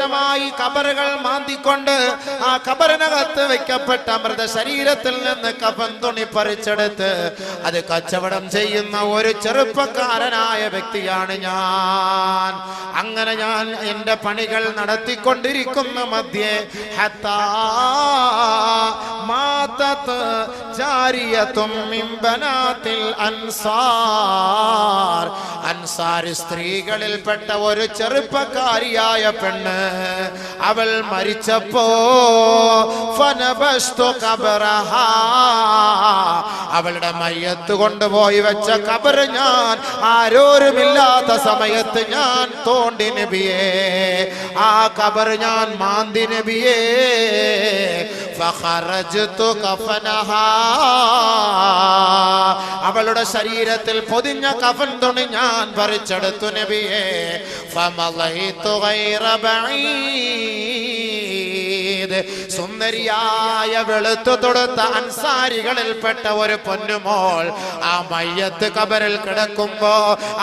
കബറുകൾ മാന്തിക്കൊണ്ട് ആ കബറിനകത്ത് വെക്കപ്പെട്ട മൃത ശരീരത്തിൽ നിന്ന് കഫൻ തുണി പറിച്ചെടുത്ത് അത് കച്ചവടം ചെയ്യുന്ന ഒരു ചെറുപ്പക്കാരനായ വ്യക്തിയാണ് ഞാൻ. അങ്ങനെ ഞാൻ എന്റെ പണികൾ നടത്തിക്കൊണ്ടിരിക്കുന്ന മധ്യേ ഹത്താ മാതത് ജാരിയതും മിൻ ബനാത്തിൽ അൻസാർ, അൻസാരി സ്ത്രീകളിൽപ്പെട്ട ഒരു ചെറുപ്പക്കാരിയായ പെണ്ണ് അവൾ മരിച്ചപ്പോ ഫനബസ്തു ഖബറഹാ, അവളുടെ മയ്യത്ത് കൊണ്ടുപോയി വെച്ച ഖബർ ഞാൻ ആരോരുമില്ലാത്ത സമയത്ത് ഞാൻ തോണ്ടി നബിയേ, ആ ഖബർ ഞാൻ മാന്തി നബിയേ. ഫഖറജ്തു കഫനഹാ, അവളുടെ ശരീരത്തിൽ പൊതിഞ്ഞ കഫൻ തുണി ഞാൻ പറിച്ചെടുത്തു നബിയേ. ഫമളൈതു ഗൈറ ബഈദ്, സുന്ദരിയായ വെളുത്തു തൊടുത്ത അൻസാരികളിൽപ്പെട്ട ഒരു പൊന്നുമോൾ ആ മയ്യത്ത് ഖബറിൽ കിടക്കുമ്പോ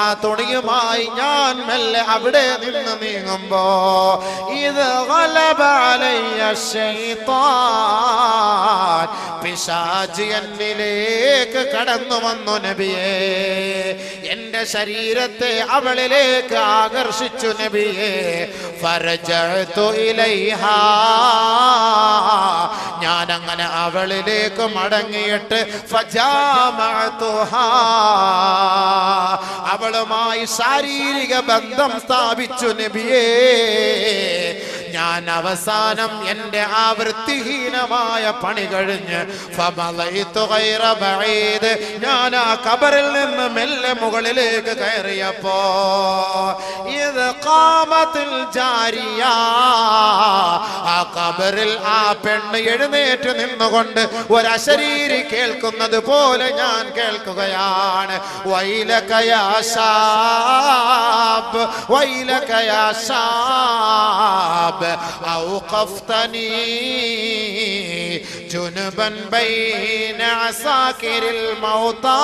ആ തുണിയുമായി ഞാൻ മെല്ലെ അവിടെ നിന്ന് നീങ്ങുമ്പോ ഇത് ഗലബ അലയ്യ ശൈത്താൻ, പിശാച് എന്നിലേക്ക് കടന്നു വന്നു നബിയേ. എന്റെ ശരീരത്തെ അവളിലേക്ക് ആകർഷിച്ചു നബിയേ. ഫറജഅതു ഇലൈഹാ, ഞാൻ അങ്ങനെ അവളിലേക്ക് മടങ്ങിയിട്ട് ഫജാമഅതുഹാ, അവളുമായി ശാരീരിക ബന്ധം സ്ഥാപിച്ചു നബിയേ. ഞാൻ അവസാനം എന്റെ ആ വൃത്തിഹീനമായ പണി കഴിഞ്ഞ് ഫമളൈതു ഗൈറ ബഈദ്, ഞാൻ ആ ഖബറിൽ നിന്ന് മെല്ലെ മുകളിലേക്ക് കയറിയപ്പോ ഇത് ഖാമത്തുൽ ജാരിയ, ആ ഖബറിൽ ആ പെണ്ണ് എഴുന്നേറ്റ് നിന്നുകൊണ്ട് ഒരു അശരീരി കേൾക്കുന്നത് പോലെ ഞാൻ കേൾക്കുകയാണ്. വൈലക യാ ശാബ്, വൈലക യാ ശാബ്, ഔഖഫ്തനി ജുനുബൻ ബൈന അസാകിരിൽ മൗതാ,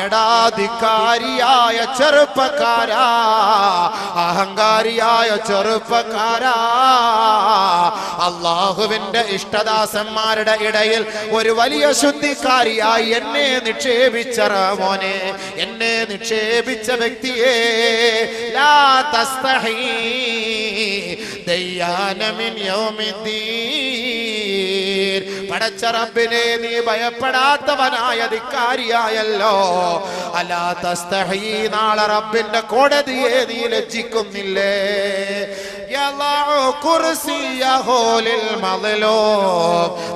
എടാധികാരിയായ ചെറുപ്പക്കാരാ, അഹങ്കാരിയായ ചെറുപ്പക്കാരാ, അല്ലാഹുവിന്റെ ഇഷ്ടദാസന്മാരുടെ ഇടയിൽ ഒരു വലിയ ശുദ്ധിക്കാരിയായി എന്നെ നിക്ഷേപിച്ച മോനെ, എന്നെ നിക്ഷേപിച്ച വ്യക്തിയെ, ലാ തസ്തഹി ദയ്യാന മിൻ യൗമിദ്ദീൻ, പടച്ച റബ്ബിനെ നീ ഭയപ്പെടാത്തവനായ ധിക്കാരിയായല്ലോ. അലാ തസ്തഹി, നാളെ റബ്ബിന്റെ കോടതിയെ നീ ലജ്ജിക്കുന്നില്ലേ?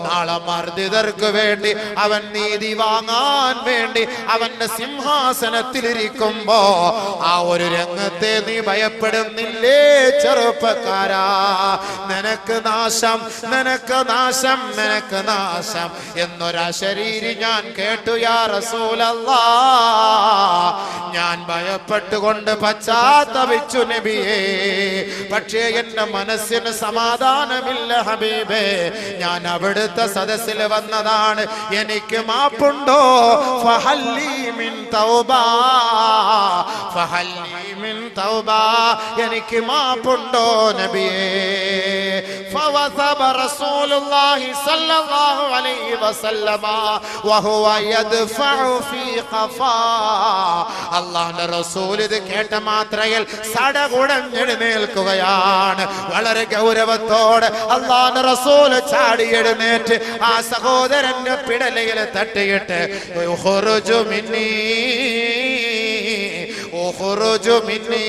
നാളെ മർദിതർക്ക് വേണ്ടി അവൻ നീതി വാങ്ങാൻ വേണ്ടി അവന്റെ സിംഹാസനത്തിലിരിക്കുമ്പോ ആ ഒരു രംഗത്തെ നീ ഭയപ്പെടുന്നില്ലേ ചെറുപ്പക്കാരാ? നിനക്ക് നാശം, നിനക്ക് നാശം, നിനക്ക് നാശം എന്നൊരശരീരി ഞാൻ കേട്ടു യാ റസൂലല്ലാഹ്. ഞാൻ ഭയപ്പെട്ടുകൊണ്ട് പശ്ചാത്തപിച്ചു നബിയേ. പക്ഷേ എന്റെ മനസ്സിന് സമാധാനമില്ല ഹബീബേ. ഞാൻ അവിടുത്തെ സദസ്സിൽ വന്നതാണ്, എനിക്ക് മാപ്പുണ്ടോ? ഫഹല്ലി മിൻ തൗബാ, ഫഹല്ലി മിൻ തൗബാ, എനിക്ക് മാപ്പുണ്ടോ നബിയേ? ഫവസബ റസൂലുള്ളാഹി സ്വല്ലല്ലാഹു അലൈഹി വസല്ലമ വഹുവ യദ്ഫഉ ഫീ ഖഫാ. അല്ലാഹുവിന്റെ റസൂൽ ഇത് കേട്ട മാത്രയിൽ സടകുടഞ്ഞെഴുന്നേൽക്കുകയാണ്. വളരെ ഗൗരവത്തോടെ അല്ലാഹുവിന്റെ റസൂൽ ചാടി എഴുന്നേറ്റ് ആ സഹോദരന്റെ പിടലയിൽ തട്ടിയിട്ട് ഉഖ്റുജു മിന്നീ, ഉഖ്റുജു മിന്നീ,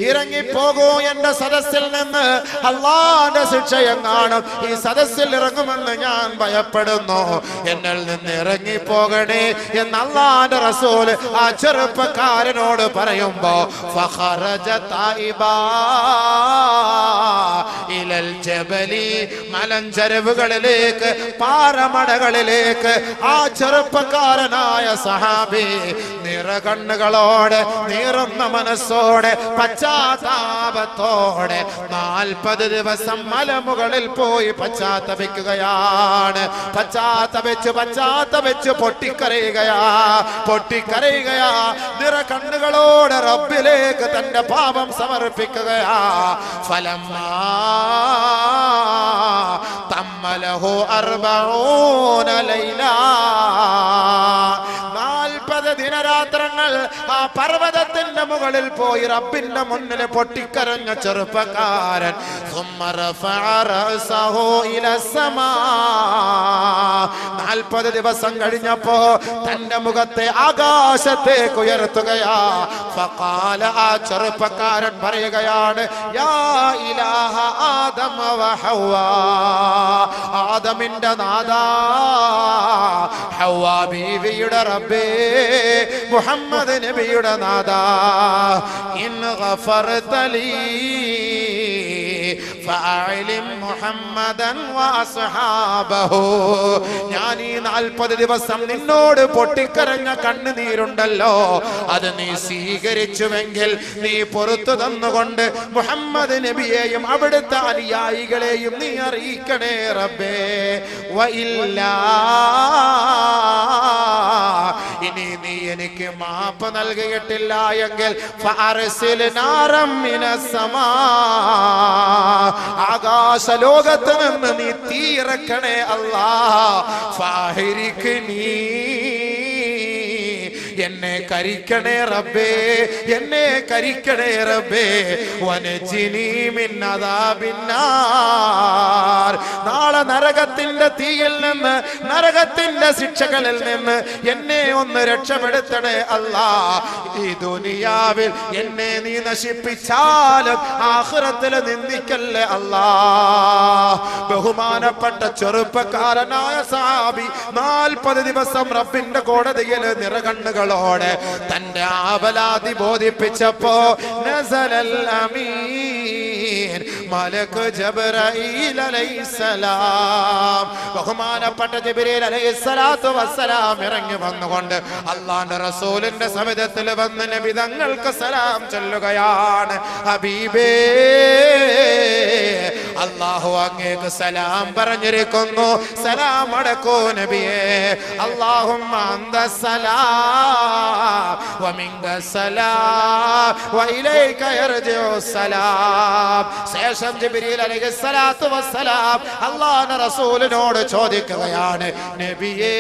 ഇറങ്ങിപ്പോകൂ എന്റെ സദസ്സിൽ നിന്ന്, അല്ലാഹുവിന്റെ ശിക്ഷയെങ്ങാനും ഈ സദസ്സിൽ ഇറങ്ങുമെന്ന് ഞാൻ ഭയപ്പെടുന്നു, എന്നിൽ നിന്ന് ഇറങ്ങിപ്പോകണേ എന്ന് അല്ലാഹുവിന്റെ റസൂൽ ആ ചെറുപ്പക്കാരനോട് പറയുമ്പോ ഫഖറജ തായിബാ ഇല ഇലൽ ജബലി, മലഞ്ചരവുകളിലേക്ക്, പാറമടകളിലേക്ക് ആ ചെറുപ്പക്കാരനായ സഹാബി നിറകണ്ണുകളോടെ, നീറുന്ന മനസ്സോടെ, പശ്ചാത്താപത്തോടെ 40 ദിവസം മലമുകളിൽ പോയി പശ്ചാത്തപിക്കുകയാണ്. പശ്ചാത്തപിച്ച് പൊട്ടിക്കരയുകയാ. നിറകണ്ണുകളോടെ റബ്ബിലേക്ക് തന്റെ പാപം സമർപ്പിക്കുകയാ. ഫലമ്മാ തമ്മലഹു 40 ലൈല, 40 ദിനരാത്രങ്ങൾ ആ പർവ്വതത്തിന്റെ മുകളിൽ പോയി റബ്ബിന്റെ മുന്നിൽ പൊട്ടിക്കരഞ്ഞ ചെറുപ്പക്കാരൻ 40 ദിവസം കഴിഞ്ഞപ്പോ തന്റെ മുഖത്തെ ആകാശത്തേക്ക് ഉയർത്തുകയാ. ഫഖാല, ആ ചെറുപ്പക്കാരൻ പറയുകയാണ്, യാ ഇലാഹ ആദമ വ ഹവ്വാ, ആദമിന്റെ നാദാ, ഹവ്വാ ബീവിയുടെ റബ്ബേ, മുഹമ്മദ് നബിയുടെ നാദാ, ഇൻ ഗഫർത ലീ ഫഅലിം മുഹമ്മദൻ വഅസ്ഹാബഹു, ഞാൻ ഈ 40 ദിവസം നിന്നോട് പൊട്ടിക്കരഞ്ഞ കണ്ണുനീരുണ്ടല്ലോ, അത് നീ സ്വീകരിച്ചുവെങ്കിൽ നീ പുറത്തു തന്നുകൊണ്ട് മുഹമ്മദ് നബിയെയും അവിടുത്തെ അനുയായികളെയും നീ അറിയിക്കണേ റബ്ബേ. വഇല്ലാ, ഇനി നീ എനിക്ക് മാപ്പ് നൽകിയിട്ടില്ല എങ്കിൽ ഫഅർസിൽ നാറം മിനസ് സമാ, ആകാശ ലോകത്ത് നിന്ന് നീ തീയിറക്കണേ അല്ലാഹ്. ഫാഹിരിക്നി, എന്നെ കരിക്കണേ റബ്ബേ, എന്നെ കരിക്കണേ റബ്ബേ. വനജിനി മിൻ അദാബിന്നാർ, നാളെ നരകത്തിന്റെ തീയിൽ നിന്ന്, നരകത്തിന്റെ ശിക്ഷകളിൽ നിന്ന് എന്നെ ഒന്ന് രക്ഷപ്പെടുത്തണേ അല്ലാഹ്. ഈ ദുനിയാവിൽ എന്നെ നീ നശിപ്പിച്ചാലും ആഖിറത്തിൽ നിന്ദിക്കല്ലേ അല്ലാഹ്. ബഹുമാനപ്പെട്ട ചെറുപ്പക്കാരനായ സഹാബി 40 ദിവസം റബ്ബിന്റെ കോടതിയിൽ നിറകണ്ണുകളോടെ തന്റെ ആവലാതി ബോധിപ്പിച്ചപ്പോ നസലൽ അമീൻ മലക്ക് ജിബ്രീൽ അലൈഹിസ്സലാം, ബഹുമാനപ്പെട്ട ജിബ്രീൽ അലൈഹിസ്സലാത്തു വസ്സലാം ഇറങ്ങി വന്നുകൊണ്ട് അല്ലാഹുവിന്റെ റസൂലിന്റെ സവിധത്തിൽ വന്ന് നബി തങ്ങൾക്ക് സലാം ചൊല്ലുകയാണ്. ഹബീബേ, അല്ലാഹു അങ്ങേക്ക് സലാം പറഞ്ഞിരിക്കുന്നു, സലാം അടക്കൂ നബിയേ. അല്ലാഹുമ്മ അന്തസ്സലാം വമിൻകസ്സലാം വഇലൈക യർജിഉസ്സലാം. ശേഷം ജിബ്രീൽ അലൈഹിസ്സലാത്തു വസ്സലാം അല്ലാഹുവിന്റെ റസൂലിനോട് ചോദിക്കുകയാണ്, നബിയേ,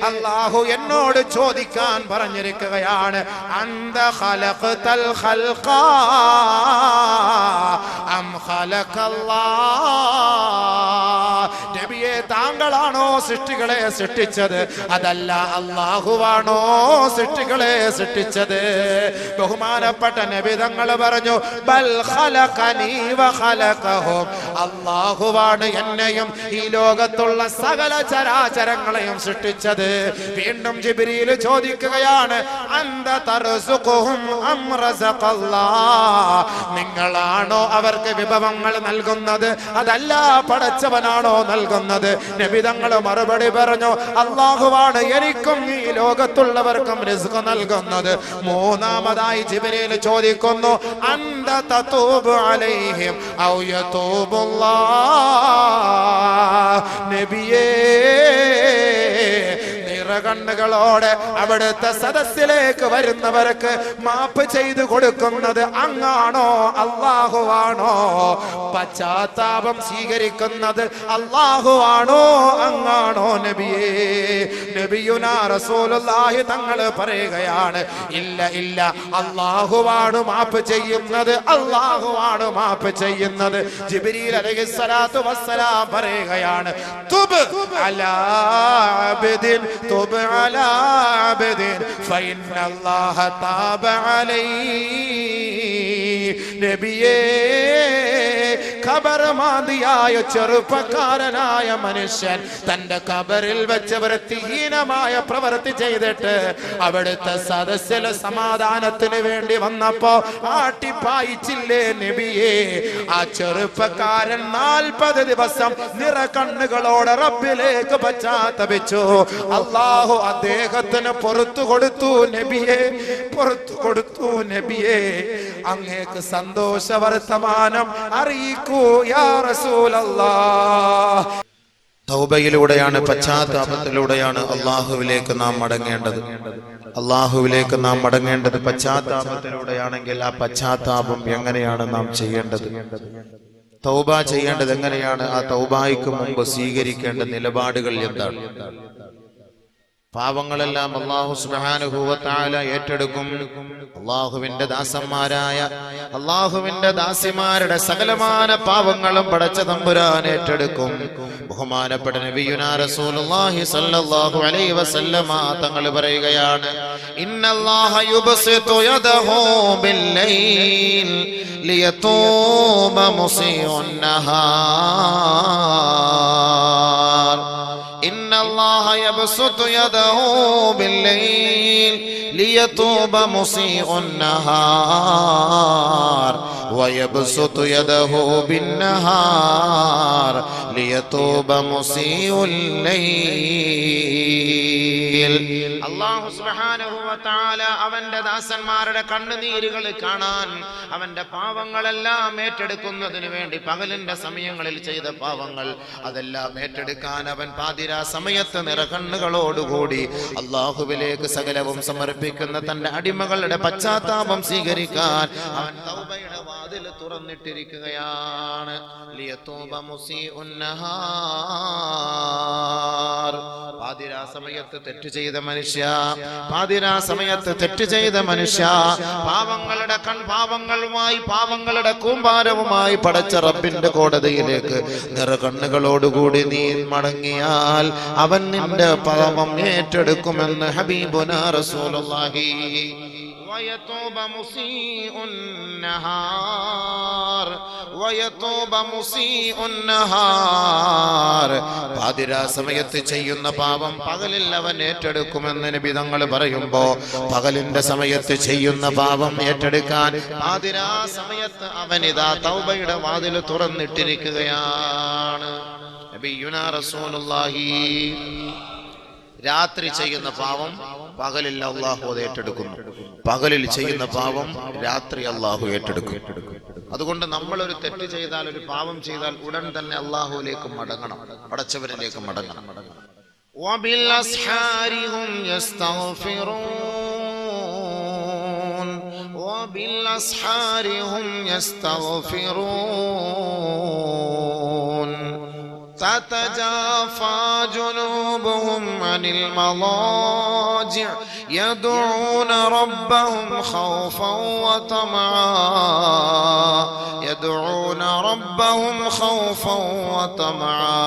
അല്ലാഹു എന്നോട് ചോദിക്കാൻ പറഞ്ഞിരിക്കുകയാണ്, അന്ത ഖലഖതൽ ഖൽഖ അം ഖലഖല്ലാഹ്, നബിയേ, താങ്കളാണോ സൃഷ്ടികളെ സൃഷ്ടിച്ചത്, അതല്ല അല്ലാഹുവാണോ സൃഷ്ടികളെ സൃഷ്ടിച്ചത്? ബഹുമാനപ്പെട്ട നബി തങ്ങൾ പറഞ്ഞു, ബൽ ഖലഖനി വ ഖലഖഹും, അല്ലാഹുവാണ് എന്നെയും ഈ ലോകത്തുള്ള സകല ചരാചരങ്ങളെയും സൃഷ്ടിച്ചത്. വീണ്ടും ജിബ്രീൽ ചോദിക്കുകയാണ്, അന്ത തർസുഖുഹും അം റസഖല്ലാഹ്, നിങ്ങളാണോ അവർക്ക് വിഭവങ്ങൾ നൽകുന്നത്, അതല്ല പടച്ചവനാണോ നൽകുന്നത്? നബി തങ്ങൾ മറുപടി പറഞ്ഞു, അല്ലാഹുവാണ് എനിക്കും ഈ ലോകത്തുള്ളവർക്കും റിസ്ക് നൽകുന്നത്. മൂന്നാമതായി ജിബ്രീൽ ചോദിക്കുന്നു, അന്ത തതൂബു അലൈഹിം ഔ യതൂബുല്ലാഹ്, നബിയേ, കണ്ണുകളോടെ അവിടുത്തെ സദസ്സിലേക്ക് വരുന്നവർക്ക് മാപ്പ് ചെയ്തു കൊടുക്കുന്നത് അങ്ങാണോ അല്ലാഹുവാണോ? പശ്ചാത്താപം സ്വീകരിക്കുന്നത് അല്ലാഹുവാണോ അങ്ങാണോ? നബിയേ, നബിയുനാ റസൂലുള്ളാഹി തങ്ങൾ പറയുകയാണ്, ഇല്ല ഇല്ല, അല്ലാഹുവാണ് മാപ്പ് ചെയ്യുന്നത്, അല്ലാഹുവാണ് മാപ്പ് ചെയ്യുന്നത്. ജിബ്രീൽ അലൈഹിസ്സലാത്തു വസ്സലാം പറയുകയാണ്, തുബ് അലാ അബ്ദിൻ തുബ് അലാ അബ്ദിൻ ഫഇന്നല്ലാഹ താബ അലൈഹി. നബിയേ, ഖബർമാദിയായ ചെറുപ്പക്കാരനായ മനുഷ്യൻ തന്റെ ഖബറിൽ വെച്ച് വൃത്തിഹീനമായ പ്രവൃത്തി ചെയ്തിട്ട് അവിടുത്തെ സദസ്സിലെ സമാധാനത്തിന് വേണ്ടി വന്നപ്പോ ആട്ടിപ്പായിച്ചില്ലേ നബിയേ? ആ ചെറുപ്പക്കാരൻ 40 ദിവസം നിറകണ്ണുകളോടെ റബ്ബിലേക്ക് പശ്ചാത്തപിച്ചു. അല്ലാഹു അദ്ദേഹത്തിന് പുറത്തു കൊടുത്തു നബിയേ, പുറത്തു കൊടുത്തു നബിയേ. അങ്ങേക്ക് സന്തോഷ വർത്തമാനം അറിയിക്കൂ യാ റസൂലല്ലാഹ്. തൗബയിലൂടെയാണ്, പശ്ചാത്താപത്തിലൂടെയാണ് അള്ളാഹുവിലേക്ക് നാം മടങ്ങേണ്ടത്. അള്ളാഹുവിലേക്ക് നാം മടങ്ങേണ്ടത് പശ്ചാത്താപത്തിലൂടെയാണെങ്കിൽ ആ പശ്ചാത്താപം എങ്ങനെയാണ് നാം ചെയ്യേണ്ടത്? തൗബ ചെയ്യേണ്ടത് എങ്ങനെയാണ്? ആ തൗബായ്ക്ക് മുമ്പ് സ്വീകരിക്കേണ്ട നിലപാടുകൾ എന്താണ്? പാവങ്ങളെല്ലാം അല്ലാഹു സുബ്ഹാനഹു വ തആല ഏറ്റെടുക്കും. അല്ലാഹുവിന്റെ ദാസന്മാരായ, അല്ലാഹുവിന്റെ ദാസിമാരുടെ സകലമാന പാവങ്ങളും പടച്ച തമ്പുരാൻ ഏറ്റെടുക്കും. ബഹുമാനപ്പെട്ട നബിയുനാ റസൂലുള്ളാഹി സ്വല്ലല്ലാഹു അലൈഹി വസല്ലമ തങ്ങൾ പറയുകയാണ്, ഇന്നല്ലാഹ യുബ്സിതു യദഹു ബില്ലൈൽ ലിയതൂബ മുസീഉൻ നഹാർ. ഇന്നല്ലാഹ യബ്സുതു യദഹു ബില്ലൈൽ ലിയതൂബ മുസീഉൻ നഹാർ വയബ്സുതു യദഹു ബിന്നഹാർ ലിയതൂബ മുസീഉൽ ലൈൽ. അല്ലാഹു സുബ്ഹാനഹു വ തആല അവന്റെ ദാസന്മാരുടെ കണ്ണുനീരുകൾ കാണാൻ, അവന്റെ പാവങ്ങളെല്ലാം ഏറ്റെടുക്കുന്നതിന് വേണ്ടി പകലിന്റെ സമയങ്ങളിൽ ചെയ്ത പാവങ്ങൾ അതെല്ലാം ഏറ്റെടുക്കാൻ അവൻ പാതിരാ സമയത്ത് നിറകണ്ണുകളോടുകൂടി അല്ലാഹുവിലേക്ക് സകലവും സമർപ്പിക്കുന്ന തന്റെ അടിമകളുടെ പശ്ചാത്താപം സ്വീകരിക്കാൻ അവൻ തൗബയുടെ വാതിൽ തുറന്നിട്ടിരിക്കുകയാണ്. ലിയതൂബ മുസീഉൻ നഹാർ. പാതിരാ സമയത്ത് തെറ്റ് ചെയ്ത മനുഷ്യ, പാതിരാ സമയത്ത് തെറ്റ് ചെയ്ത മനുഷ്യ, പാവങ്ങളുടെ പാവങ്ങളുമായി, പാവങ്ങളുടെ കൂമ്പാരവുമായി പടച്ച റബ്ബിന്റെ കോടതിയിലേക്ക് നിറകണ്ണുകളോടുകൂടി നീ മടങ്ങിയാൽ അവൻ നിന്റെ പാവം ഏറ്റെടുക്കുമെന്ന് ഹബീബുനാ റസൂലുള്ളാഹി. വയതൂബ മുസീഉൻ നഹാർ വയതൂബ മുസീഉൻ നഹാർ. പാതിരാ സമയത്ത് ചെയ്യുന്ന പാപം പകലിൽ അവൻ ഏറ്റെടുക്കുമെന്ന് നബി തങ്ങൾ പറയുമ്പോ, പകലിന്റെ സമയത്ത് ചെയ്യുന്ന പാപം ഏറ്റെടുക്കാൻ പാതിരാ സമയത്ത് അവൻ ഇതാ തൗബയുടെ വാതിൽ തുറന്നിട്ടിരിക്കുകയാണ്. നബിയുനാ റസൂലുള്ളാഹി രാത്രി ചെയ്യുന്ന പാവം പകലിൽ അല്ലാഹു അത് ഏറ്റെടുക്കുന്നു, പകലിൽ ചെയ്യുന്ന പാവം രാത്രി അല്ലാഹു ഏറ്റെടുക്കും. അതുകൊണ്ട് നമ്മൾ ഒരു തെറ്റ് ചെയ്താൽ, ഒരു പാവം ചെയ്താൽ ഉടൻ തന്നെ അല്ലാഹുവിലേക്ക് മടങ്ങണം, പടച്ചവരിലേക്ക് മടങ്ങണം. വബിൽഅസ്ഹാരിഹും യസ്തഗ്ഫിറൂൻ വബിൽഅസ്ഹാരിഹും യസ്തഗ്ഫിറൂൻ تتجافى جنوبهم عن المضاجع يدعون ربهم خوفا وطمعا يدعون ربهم خوفا وطمعا.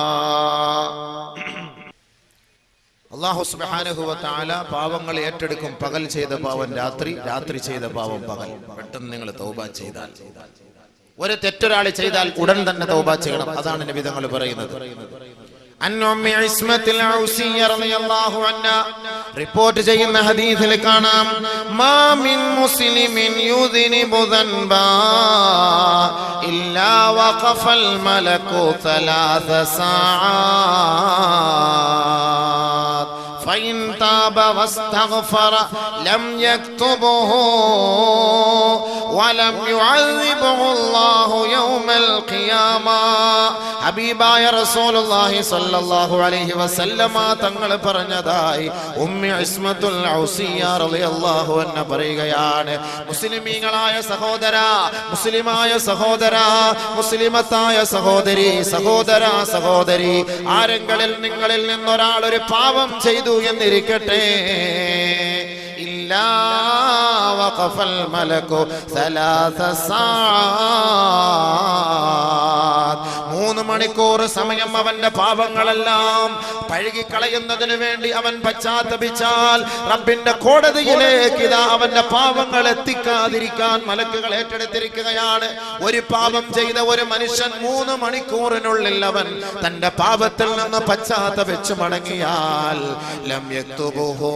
അല്ലാഹു സുബ്ഹാനഹു വ തആല പാവങ്ങൾ ഏറ്റെടുക്കും. പകൽ ചെയ്ത പാവം രാത്രി, രാത്രി ചെയ്ത പാവം പകൽ. പെട്ടെന്ന് നിങ്ങൾ തൗബ ചെയ്താൽ, ഒരു തെറ്റൊരാൾ ചെയ്താൽ ഉടൻ തന്നെ തൗബ ചെയ്യണം. അതാണ് നബി തങ്ങൾ പറയുന്നത്. അന്നുമ്മി ഇസ്മത്തുൽ ഔസിയ്യ റളിയല്ലാഹു അൻഹാ റിപ്പോർട്ട് ചെയ്യുന്ന ഹദീസിൽ കാണാം, മാ മിൻ മുസ്ലിമിൻ യുദ്നിബു ദൻബാ ഇല്ലാ വഖഫൽ മലകു 3 സആat فإن تاب واستغفر لم يكتبه ولم يعذبه الله يوم القيامة. ഹബീബായ റസൂലുള്ളാഹി സ്വല്ലല്ലാഹു അലൈഹി വസല്ലമ തങ്ങൾ പറഞ്ഞതായി ഉമ്മി ഇസ്മത്തുൽ ഔസിയ്യ റളിയല്ലാഹു അൻഹ പറയുകയാണ്, മുസ്ലിമീങ്ങളായ സഹോദരാ, മുസ്ലിമായ സഹോദരാ, മുസ്ലിമത്തായ സഹോദരി, സഹോദരാ, സഹോദരി, ആരെങ്കിലും നിങ്ങളിൽ നിന്നൊരാൾ ഒരു പാപം ചെയ്തു എന്നിരിക്കട്ടെ, ഇല്ലാ വഖഫൽ മലകു 3 സആat 3 മണിക്കൂർ സമയം അവന്റെ പാപങ്ങളെല്ലാം കഴുകിക്കളയുന്നതിന് വേണ്ടി അവൻ പശ്ചാത്തപിച്ചാൽ റബ്ബിന്റെ കോടതിയിലേക്ക് ഇതാ അവന്റെ പാപങ്ങൾ എത്തിക്കാതിരിക്കാൻ മലക്കുകൾ ഏറ്റെടുത്തിരിക്കുകയാണ്. ഒരു പാപം ചെയ്ത ഒരു മനുഷ്യൻ 3 മണിക്കൂറിനുള്ളിൽ അവൻ തന്റെ പാപത്തിൽ നിന്ന് പശ്ചാത്തപിച്ചു മടങ്ങിയാൽ ലം യക്തുബുഹു,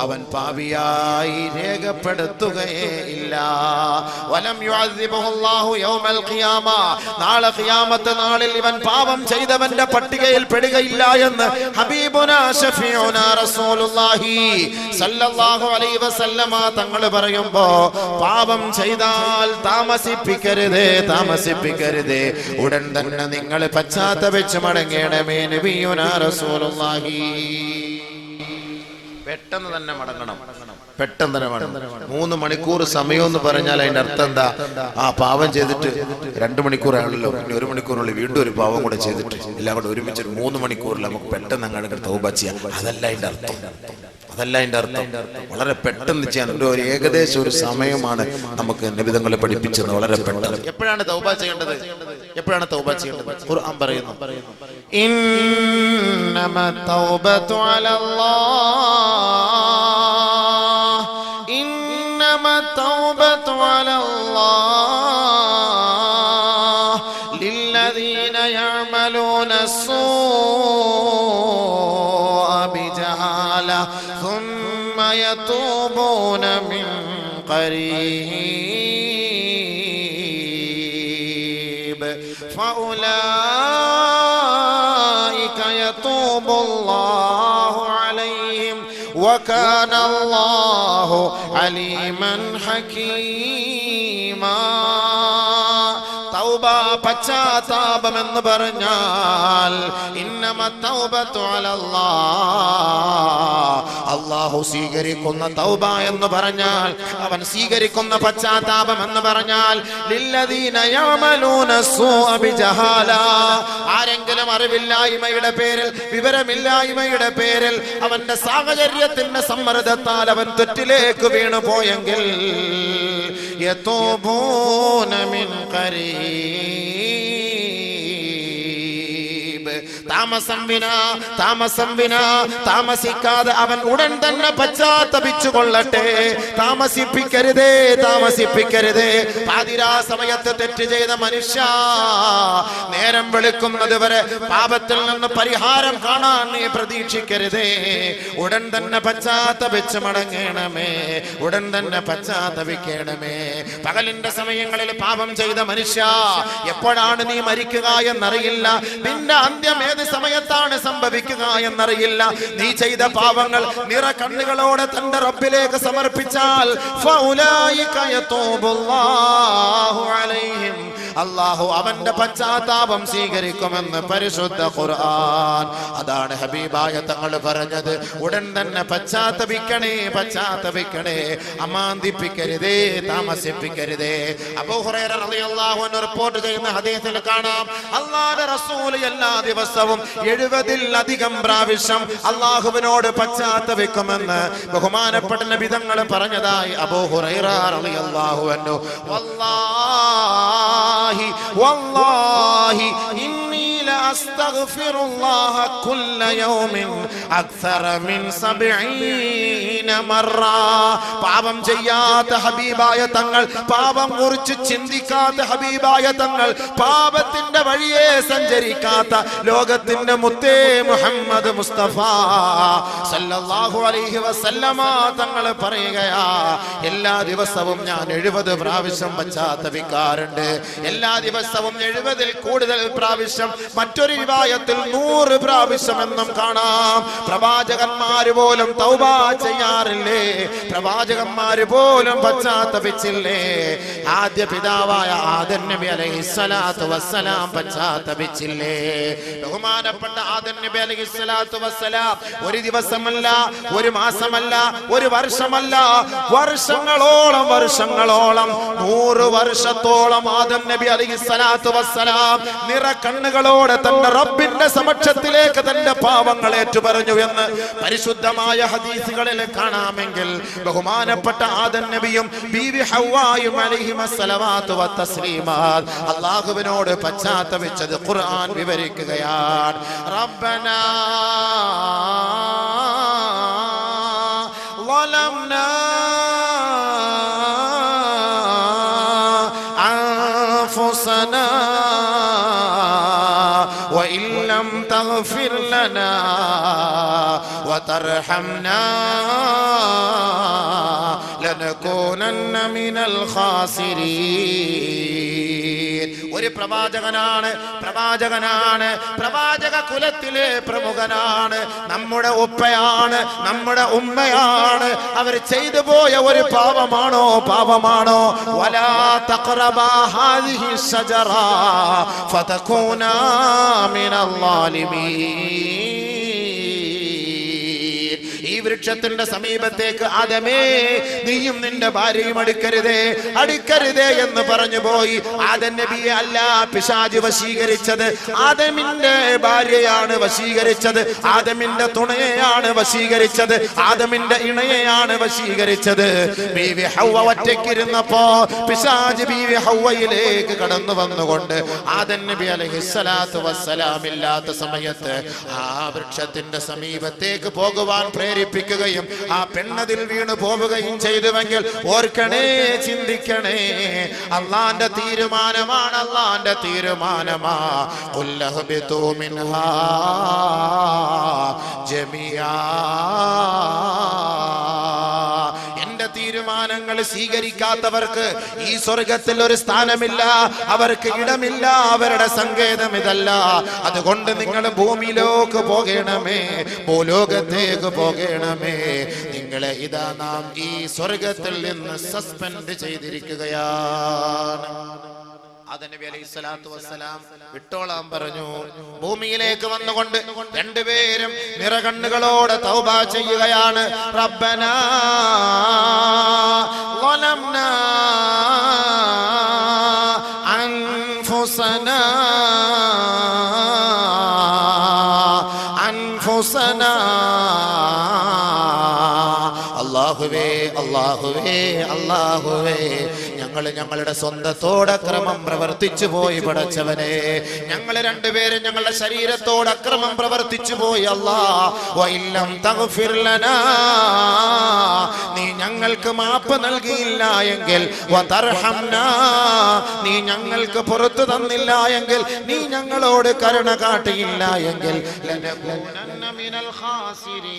അവൻ പാപിയായി രേഖപ്പെടുത്തുകയേ ഇല്ല. വലം യുഅദ്ദിബുഹുല്ലാഹു യൗമൽ ഖിയാമ, നാളെ ഖിയാമത്ത് നാളിൽ ഇവൻ പാപം ചെയ്തവന്റെ പട്ടികയിൽ പെടുകയില്ല എന്ന് ഹബീബുനാ ശഫീഉനാ റസൂലുള്ളാഹി സല്ലല്ലാഹു അലൈഹി വസല്ലമ തങ്ങൾ പറയുമ്പോ പാപം ചെയ്താൽ താമസിപ്പിക്കരുതേ, ഉടൻ തന്നെ നിങ്ങൾ പശ്ചാത്തപിച്ച് മടങ്ങണമേ നബിയുനാ റസൂലുള്ളാഹി. പെട്ടെന്ന് തന്നെ മടങ്ങണം, പെട്ടെന്ന് തന്നെ മടങ്ങണം. 3 മണിക്കൂർ സമയം എന്ന് പറഞ്ഞാൽ അതിന്റെ അർത്ഥം എന്താ? ആ പാവം ചെയ്തിട്ട് 2 മണിക്കൂറാണല്ലോ, 1 മണിക്കൂറിനുള്ളിൽ വീണ്ടും ഒരു പാവം കൂടെ ചെയ്തിട്ട് എല്ലാം കൂടെ ഒരുമിച്ച് 3 മണിക്കൂറിൽ നമുക്ക് പെട്ടെന്ന് അങ്ങോട്ട് തൗബ ചെയ്യാം. അതല്ല അതിന്റെ അർത്ഥം. വളരെ പെട്ടെന്ന് ചെയ്യാൻ ഒരു ഏകദേശം ഒരു സമയമാണ് നമുക്ക് നബിതങ്ങളെ പഠിപ്പിച്ചത്. വളരെ പെട്ടെന്ന്. എപ്പോഴാണ് തൗബ ചെയ്യേണ്ടത്? ഖുർആൻ പറയുന്നു, ഇന്നമ തൗബതു അലല്ലാഹ്, ഇന്നമ തൗബതു അലല്ലാഹ് ലില്ലദീന യഅമലൂന السوء بجهالة ثم يتوبون من قريب فأولئك يتوب الله عليهم وكان الله عليما حكيما. തൗബ, പശ്ചാത്താപം എന്ന് പറഞ്ഞാൽ ഇന്നമ തൗബതു അലല്ലാഹ്, അല്ലാഹു സ്വീകരിക്കുന്ന തൗബ എന്ന് പറഞ്ഞാൽ, അവൻ സ്വീകരിക്കുന്ന പശ്ചാത്താപം എന്ന് പറഞ്ഞാൽ ലില്ലദീന യഅമലൂന السوء بجهالة, ആരെങ്കിലും അറിവില്ലായ്മയുടെ പേരിൽ, വിവരമില്ലായ്മയുടെ പേരിൽ അവന്റെ സാഹചര്യത്തിന്റെ സമ്മർദ്ദത്താൽ അവൻ തെറ്റിലേക്ക് വീണു പോയെങ്കിൽ യതൂബൂന മിൻ ഖരീബ്, താമസിക്കാതെ അവൻ ഉടൻ തന്നെ പശ്ചാത്തപിച്ചു കൊള്ളട്ടെ. താമസിപ്പിക്കരുതേ. പാതിരാ സമയത്ത് തെറ്റ് ചെയ്ത മനുഷ്യ, നേരം വെളുക്കുന്നത് വരെ പാപത്തിൽ നിന്ന് പരിഹാരം കാണാൻ നീ പ്രതീക്ഷിക്കരുതേ. ഉടൻ തന്നെ പശ്ചാത്തപിച്ച് മടങ്ങണമേ, ഉടൻ തന്നെ പശ്ചാത്തപിക്കണമേ. പകലിന്റെ സമയങ്ങളിൽ പാപം ചെയ്ത മനുഷ്യ, എപ്പോഴാണ് നീ മരിക്കുക എന്നറിയില്ല. നിന്റെ അന്ത്യം ഏത് സമയത്താണ് സംഭവിക്കുക എന്നറിയില്ല. നീ ചെയ്ത പാപങ്ങൾ നിറ കണ്ണുകളോടെ തന്റെ റബ്ബിലേക്ക് സമർപ്പിച്ചാൽ ഫൗലൈക യതൂബുല്ലാഹു അലൈഹിം, അല്ലാഹു അവന്റെ പശ്ചാത്താപം സ്വീകരിക്കുമെന്ന് പരിശുദ്ധ ഖുർആൻ. അതാണ് ഹബീബായ തങ്ങൾ പറഞ്ഞത്, ഉടൻ തന്നെ പശ്ചാത്തപിക്കണേ, അമാന്തിപ്പിക്കരുതേ, താമസിപ്പിക്കരുതേ. അബൂ ഹുറൈറ റളിയല്ലാഹു അൻഹു റിപ്പോർട്ട് ചെയ്യുന്ന ഹദീസിൽ കാണാം, അല്ലാഹുവിന്റെ റസൂൽ എല്ലാ ദിവസവും 70-ലധികം പ്രാവശ്യം അല്ലാഹുവിനോട് പശ്ചാത്തപിക്കുമെന്ന് ബഹുമാനപ്പെട്ട നബി തങ്ങൾ പറഞ്ഞതായി അബൂ ഹുറൈറ റളിയല്ലാഹു അൻഹു. വല്ലാഹി ഇന്നി ലഅസ്തഗ്ഫിറുല്ലാഹ കുല്ല യൗമിൻ അക്സറ മിൻ 70 മറ. പാപം ചെയ്യാത്ത ഹബീബായ തങ്ങൾ, പാപം കുറിച്ച് ചിന്തിക്കാത്ത ഹബീബായ തങ്ങൾ, പാപത്തിന്റെ വഴിയെ സഞ്ചരിക്കാത്ത ലോകത്തിന്റെ മുത്തേ മുഹമ്മദ് മുസ്തഫ സല്ലല്ലാഹു അലൈഹി വസല്ലമ തങ്ങൾ പറയുകയാ, എല്ലാ ദിവസവും ഞാൻ 70 പ്രാവശ്യം പശ്ചാത്തപിക്കാറുണ്ട്. എല്ലാ ദിവസവും 70-ൽ കൂടുതൽ പ്രാവശ്യം, മറ്റൊരു റിവായത്തിൽ 100 പ്രാവശ്യം എന്നും കാണാം. പ്രവാചകന്മാര് പോലും തൗബ ചെയ്യാറില്ലേ? പ്രവാചകന്മാര് പോലും പശ്ചാത്തപിച്ചില്ലേ? ആദ്യ പിതാവായ ആദം നബി അലൈഹിസ്സലാത്തു വസ്സലാം പശ്ചാത്തപിച്ചില്ലേ? ബഹുമാനപ്പെട്ട ആദം നബി അലൈഹിസ്സലാത്തു വസ്സലാം ഒരു ദിവസമല്ല, ഒരു മാസമല്ല, ഒരു വർഷമല്ല, വർഷങ്ങളോളം 100 വർഷത്തോളം ആദം നബി അലൈഹിസ്സലാത്തു വസ്സലാം നിറ കണ്ണുകളോടെ തന്റെ റബ്ബിന്റെ സമക്ഷത്തിലേക്ക് തന്റെ പാവങ്ങൾ ഏറ്റുപറഞ്ഞു എന്ന് പരിശുദ്ധമായ ഹദീസുകളിൽ കാണാം. കാണാമെങ്കിൽ ബഹുമാനപ്പെട്ട ആദം നബിയും ബീവി ഹവ്വായും അലൈഹിമസ്സലവാത്തു വത്തസ്ലീമാത്ത് അല്ലാഹുവിനോട് പശ്ചാത്തപിച്ചത് ഖുർആൻ വിവരിക്കുകയാണ്. റബ്ബനാ ളലംനാ അൻഫുസനാ وإن لم تغفر لنا وترحمنا لنكونن من الخاسرين. ഒരു പ്രവാചകനാണ്, പ്രവാചക കുലത്തിലെ പ്രമുഖനാണ്, നമ്മുടെ ഉപ്പയാണ്, നമ്മുടെ ഉമ്മയാണ്. അവർ ചെയ്തു പോയ ഒരു പാപമാണോ വലാ തഖറബാ ഹാദിഹി ശജറ ഫതകൂനാ മിനൽ ളാലിമീൻ. ഈ വൃക്ഷത്തിന്റെ സമീപത്തേക്ക് ആദമേ നീയും നിന്റെ ഭാര്യയും അടുക്കരുതേ എന്ന് പറഞ്ഞു പോയി. ആദം നബിയെ അല്ല പിശാച് വശീകരിച്ചത്, ആദമിന്റെ ഭാര്യയാണ് വശീകരിച്ചത്, ആദമിന്റെ തുണയെയാണ് വശീകരിച്ചത്, ആദമിന്റെ ഇണയെയാണ് വശീകരിച്ചത്. ബീവി ഹവ്വ ഒറ്റയ്ക്കിരുന്നപ്പോ പിശാച് ബീവി ഹവ്വയിലേക്ക് കടന്നു വന്നുകൊണ്ട് ആദം നബി അലൈഹിസ്സലാത്തു വസ്സലാം ഇല്ലാത്ത സമയത്ത് ആ വൃക്ഷത്തിന്റെ സമീപത്തേക്ക് പോകുവാൻ പ്രേരിപ്പിക്കുകയും ആ പെണ്ണതിൽ വീണു പോവുകയും ചെയ്തുവെങ്കിൽ ഓർക്കണേ, ചിന്തിക്കണേ. അള്ളാന്റെ തീരുമാനമാണ്, അള്ളാന്റെ തീരുമാനമാ. ഖുല്ലഹ്ബിതു മിൻഹാ ജമിയാ. തീരുമാനങ്ങൾ സ്വീകരിക്കാത്തവർക്ക് ഈ സ്വർഗത്തിൽ ഒരു സ്ഥാനമില്ല, അവർക്ക് ഇടമില്ല, അവരുടെ സങ്കേതം ഇതല്ല. അതുകൊണ്ട് നിങ്ങൾ ഭൂമിയിലേക്ക് പോകണമേ, ഭൂലോകത്തേക്ക് പോകണമേ. നിങ്ങളെ ഇതാ നാം ഈ സ്വർഗത്തിൽ നിന്ന് സസ്പെൻഡ് ചെയ്തിരിക്കുകയാണ്. ആദം നബി അലൈഹിസ്സലാത്തു വസ്സലാം വിട്ടോളാൻ പറഞ്ഞു. ഭൂമിയിലേക്ക് വന്നുകൊണ്ട് രണ്ടുപേരും നിറകണ്ണുകളോടെ തൗബ ചെയ്യുകയാണ്. റബ്ബനാ ളലംനാ അൻഫുസനാ അല്ലാഹുവേ ഞങ്ങളുടെ സ്വന്തത്തോട് അക്രമം പ്രവർത്തിച്ചു പോയി പടച്ചവനെ. ഞങ്ങൾ രണ്ടുപേരും ഞങ്ങളുടെ ശരീരത്തോട് അക്രമം പ്രവർത്തിച്ചു പോയി. അല്ലാഹ് തഗ്ഫിർ ലനാ, നീ ഞങ്ങൾക്ക് മാപ്പ് നൽകിയില്ല എങ്കിൽ, വതർഹംനാ, നീ ഞങ്ങൾക്ക് പുറത്തു തന്നില്ല എങ്കിൽ, നീ ഞങ്ങളോട് കരുണ കാട്ടിയില്ല എങ്കിൽ, ലനകൂനന്ന മിനൽ ഖാസിരീൻ,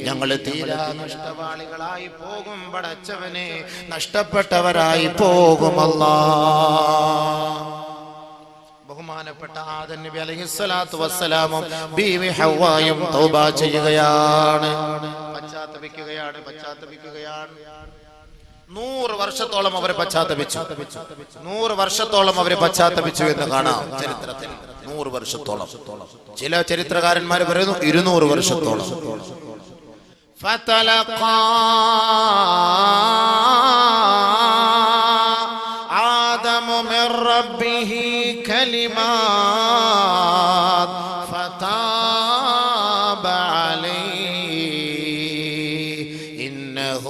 ഞങ്ങൾ തീരാ നഷ്ടവാളികളായി പോകും പടച്ചവനെ, നഷ്ടപ്പെട്ടവരായി പോകും അല്ലാഹ്. ബഹുമാനപ്പെട്ട ആദം നബി അലൈഹിസ്സലാത്തു വസ്സലാമും ബീവി ഹവ്വായും തൗബ ചെയ്യുകയാണ്, പശ്ചാത്തപിക്കുകയാണ്. 100 വർഷത്തോളം അവർ പശ്ചാത്തപിച്ചു. 100 വർഷത്തോളം അവർ പശ്ചാത്തപിച്ചു എന്ന് കാണാം ചരിത്രത്തിൽ. 100 വർഷത്തോളം. ചില ചരിത്രകാരന്മാർ പറയുന്നു 200 വർഷത്തോളം. فتلقى آدم من ربه كلمات فتاب عليه إنه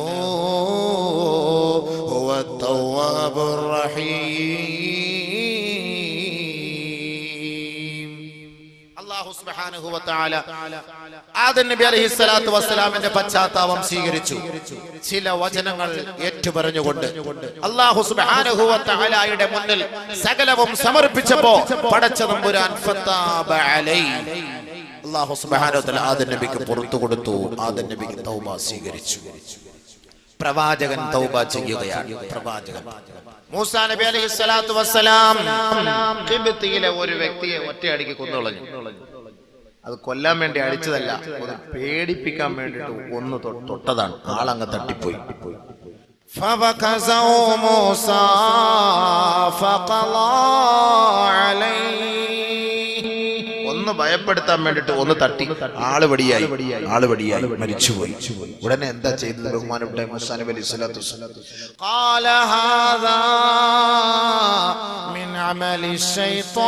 هو التواب الرحيم. الله سبحانه وتعالى ആദം നബി അലൈഹിസ്സലാത്തു വസ്സലാമിന്റെ പശ്ചാത്താപം സ്വീകരിച്ചു. ചില വചനങ്ങൾ ഏറ്റുപറഞ്ഞുകൊണ്ട് അല്ലാഹു സുബ്ഹാനഹു വ തആലയുടെ മുന്നിൽ സകലവും സമർപ്പിച്ചപ്പോൾ പടച്ച തമ്പുരാൻ ഫതാബ അലൈഹി, അല്ലാഹു സുബ്ഹാനഹു വ തആല ആദം നബിക്ക് പുറത്തു കൊടുത്തു. ആദം നബിക്ക് തൗബ സ്വീകരിച്ചു. പ്രവാചകൻ തൗബ ചെയ്യുകയാണ്. പ്രവാചകൻ മൂസാ നബി അലൈഹിസ്സലാത്തു വസ്സലാം ഖിബ്തിയിലെ ഒരു വ്യക്തിയെ ഒറ്റയടിക്ക് കൊന്നുകളഞ്ഞു. അത് കൊല്ലാൻ വേണ്ടി അടിച്ചതല്ല, ഒന്ന് പേടിപ്പിക്കാൻ വേണ്ടിട്ട് ഒന്ന് തൊട്ടതാണ്. ആളങ്ങ് തട്ടിപ്പോയി. ഒന്ന് ഭയപ്പെടുത്താൻ വേണ്ടിട്ട് ഒന്ന് തട്ടി, ആള് വടിയായി മരിച്ചുപോയി. ഉടനെ എന്താ ചെയ്തത്? ബഹുമാനപ്പെട്ട മൂസാ നബി അലൈഹിസ്സലാത്തു വസ്സലാം ഖാല ഹാദാ മിൻ അമലി ശൈത്താൻ,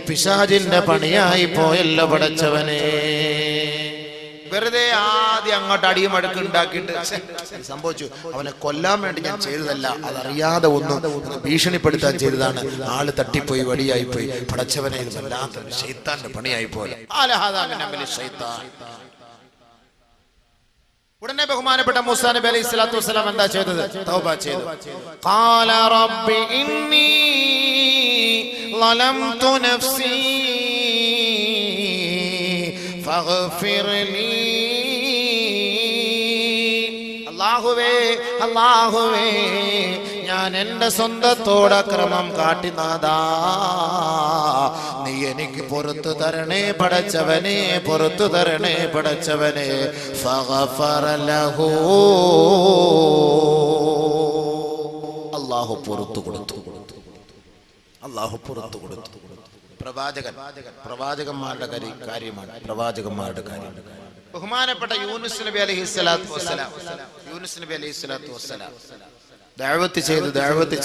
പിശാചിന്റെ പണിയായി പോയല്ലോ പടച്ചവനെ. വെറുതെ ആദ്യം അങ്ങോട്ട് അടിയും അടുക്കും ഉണ്ടാക്കിയിട്ട് സംഭവിച്ചു, അവനെ കൊല്ലാൻ വേണ്ടി ഞാൻ ചെയ്തതല്ല, അതറിയാതെ ഒന്ന് ഭീഷണിപ്പെടുത്താൻ ചെയ്തതാണ്, ആള് തട്ടിപ്പോയി വടിയായി പോയി, പടച്ചവനെ ഇത് വല്ലാത്തൊരു ശൈത്താന്റെ പണിയായി പോലെ. ഉടനെ ബഹുമാനപ്പെട്ട മൂസാ നബി അലൈഹി സ്വലാത്തു വസ്സലാം എന്താ ചെയ്തത്? തൗബ ചെയ്തു. ഖാല റബ്ബി ഇന്നി ളലംതു നഫ്സി ഫഗ്ഫിർ ലീ. അല്ലാഹുവേ അല്ലാഹുവേ, ഞാൻ എൻ്റെ സ്വന്തത്തോട് അക്രമം കാട്ടി നാഥാ, നീ എനിക്ക് പുറത്തു തരണേ പടച്ചവനെ, പുറത്തു തരണേ പടച്ചവനെ. ഫഗഫറ ലഹു, അല്ലാഹു പുറത്തു കൊടുത്തു, അല്ലാഹു പുറത്തു കൊടുത്തു. പ്രവാചകന്മാരുടെ കാര്യമാണ്, പ്രവാചകന്മാരുടെ കാര്യം. ബഹുമാനപ്പെട്ട യൂനുസ് നബി അലൈഹി സ്വലാത്തു വസ്സലാം, യൂനുസ് നബി അലൈഹി സ്വലാത്തു വസ്സലാം ദഅവത്ത്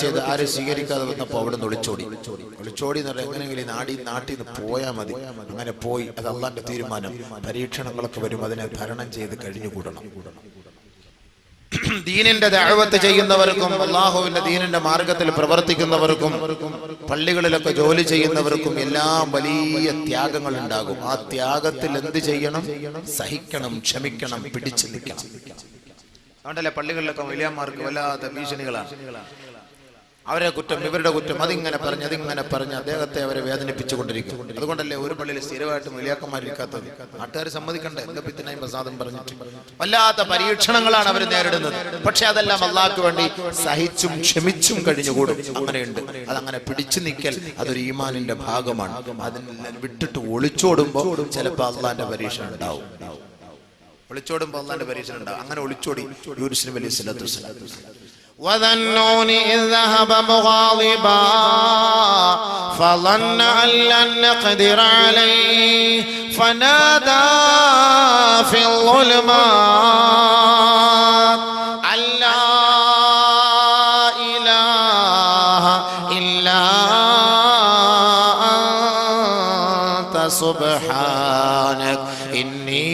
ചെയ്ത് ആരും സ്വീകരിക്കാതെ വന്നപ്പോൾ അവിടെ നിന്ന് ഒളിച്ചോടി എന്ന് പറഞ്ഞാൽ എങ്ങനെയെങ്കിലും നാട്ടിൽ നിന്ന് പോയാൽ മതി. അങ്ങനെ പോയി. അത് അള്ളാന്റെ തീരുമാനം. പരീക്ഷണങ്ങളൊക്കെ വരും, അതിനെ തരണം ചെയ്ത് കഴിഞ്ഞുകൂടണം. ദീനിന്റെ ദഅവത്ത് ചെയ്യുന്നവർക്കും അല്ലാഹുവിന്റെ ദീനിന്റെ മാർഗത്തിൽ പ്രവർത്തിക്കുന്നവർക്കും പള്ളികളിലൊക്കെ ജോലി ചെയ്യുന്നവർക്കും എല്ലാം വലിയ ത്യാഗങ്ങൾ ഉണ്ടാകും. ആ ത്യാഗത്തിൽ എന്ത് ചെയ്യണം? സഹിക്കണം, ക്ഷമിക്കണം, പിടിച്ചു നിൽക്കണം. അതുകൊണ്ടല്ലേ പള്ളികളിലൊക്കെ വലിയമാർക്ക് വല്ലാത്ത ഭീഷണികളാണ്. അവരെ കുറ്റം, ഇവരുടെ കുറ്റം, അതിങ്ങനെ പറഞ്ഞ് അദ്ദേഹത്തെ അവരെ വേദനിപ്പിച്ചുകൊണ്ടിരിക്കും. അതുകൊണ്ടല്ലേ ഒരു പള്ളിയിൽ സ്ഥിരമായിട്ട് വലിയാക്കന്മാരിക്കാത്തത്. നാട്ടുകാർ സമ്മതിക്കണ്ടേ? എന്താ പിത്തനായും പ്രസാദം പറഞ്ഞിട്ട് വല്ലാത്ത പരീക്ഷണങ്ങളാണ് അവർ നേരിടുന്നത്. പക്ഷെ അതെല്ലാം അള്ളാഹ്ക്ക് വേണ്ടി സഹിച്ചും ക്ഷമിച്ചും കഴിഞ്ഞുകൂടും. അങ്ങനെയുണ്ട്. അതങ്ങനെ പിടിച്ചു നിൽക്കൽ അതൊരു ഈമാനിന്റെ ഭാഗമാണ്. അതിനെല്ലാം വിട്ടിട്ട് ഒളിച്ചോടുമ്പോൾ ചിലപ്പോൾ അള്ളാന്റെ പരീക്ഷണം ഉണ്ടാവും. ഒളിച്ചോടുമ്പോൾ അള്ളാന്റെ പരീക്ഷണം ഉണ്ടാവും. അങ്ങനെ ഒളിച്ചോടി യൂനുസ് നബി അലൈഹി സ്വലാത്തു വസ്സലാം. وَذَنُّونِ إِذْ ذَهَبَ مُغَاضِبًا فَظَنَّ أَن لَّن نَّقْدِرَ عَلَيْهِ فَنَادَىٰ فِي الظُّلُمَاتِ أَن لَّا إِلَٰهَ إِلَّا أَنتَ سُبْحَانَكَ إِنِّي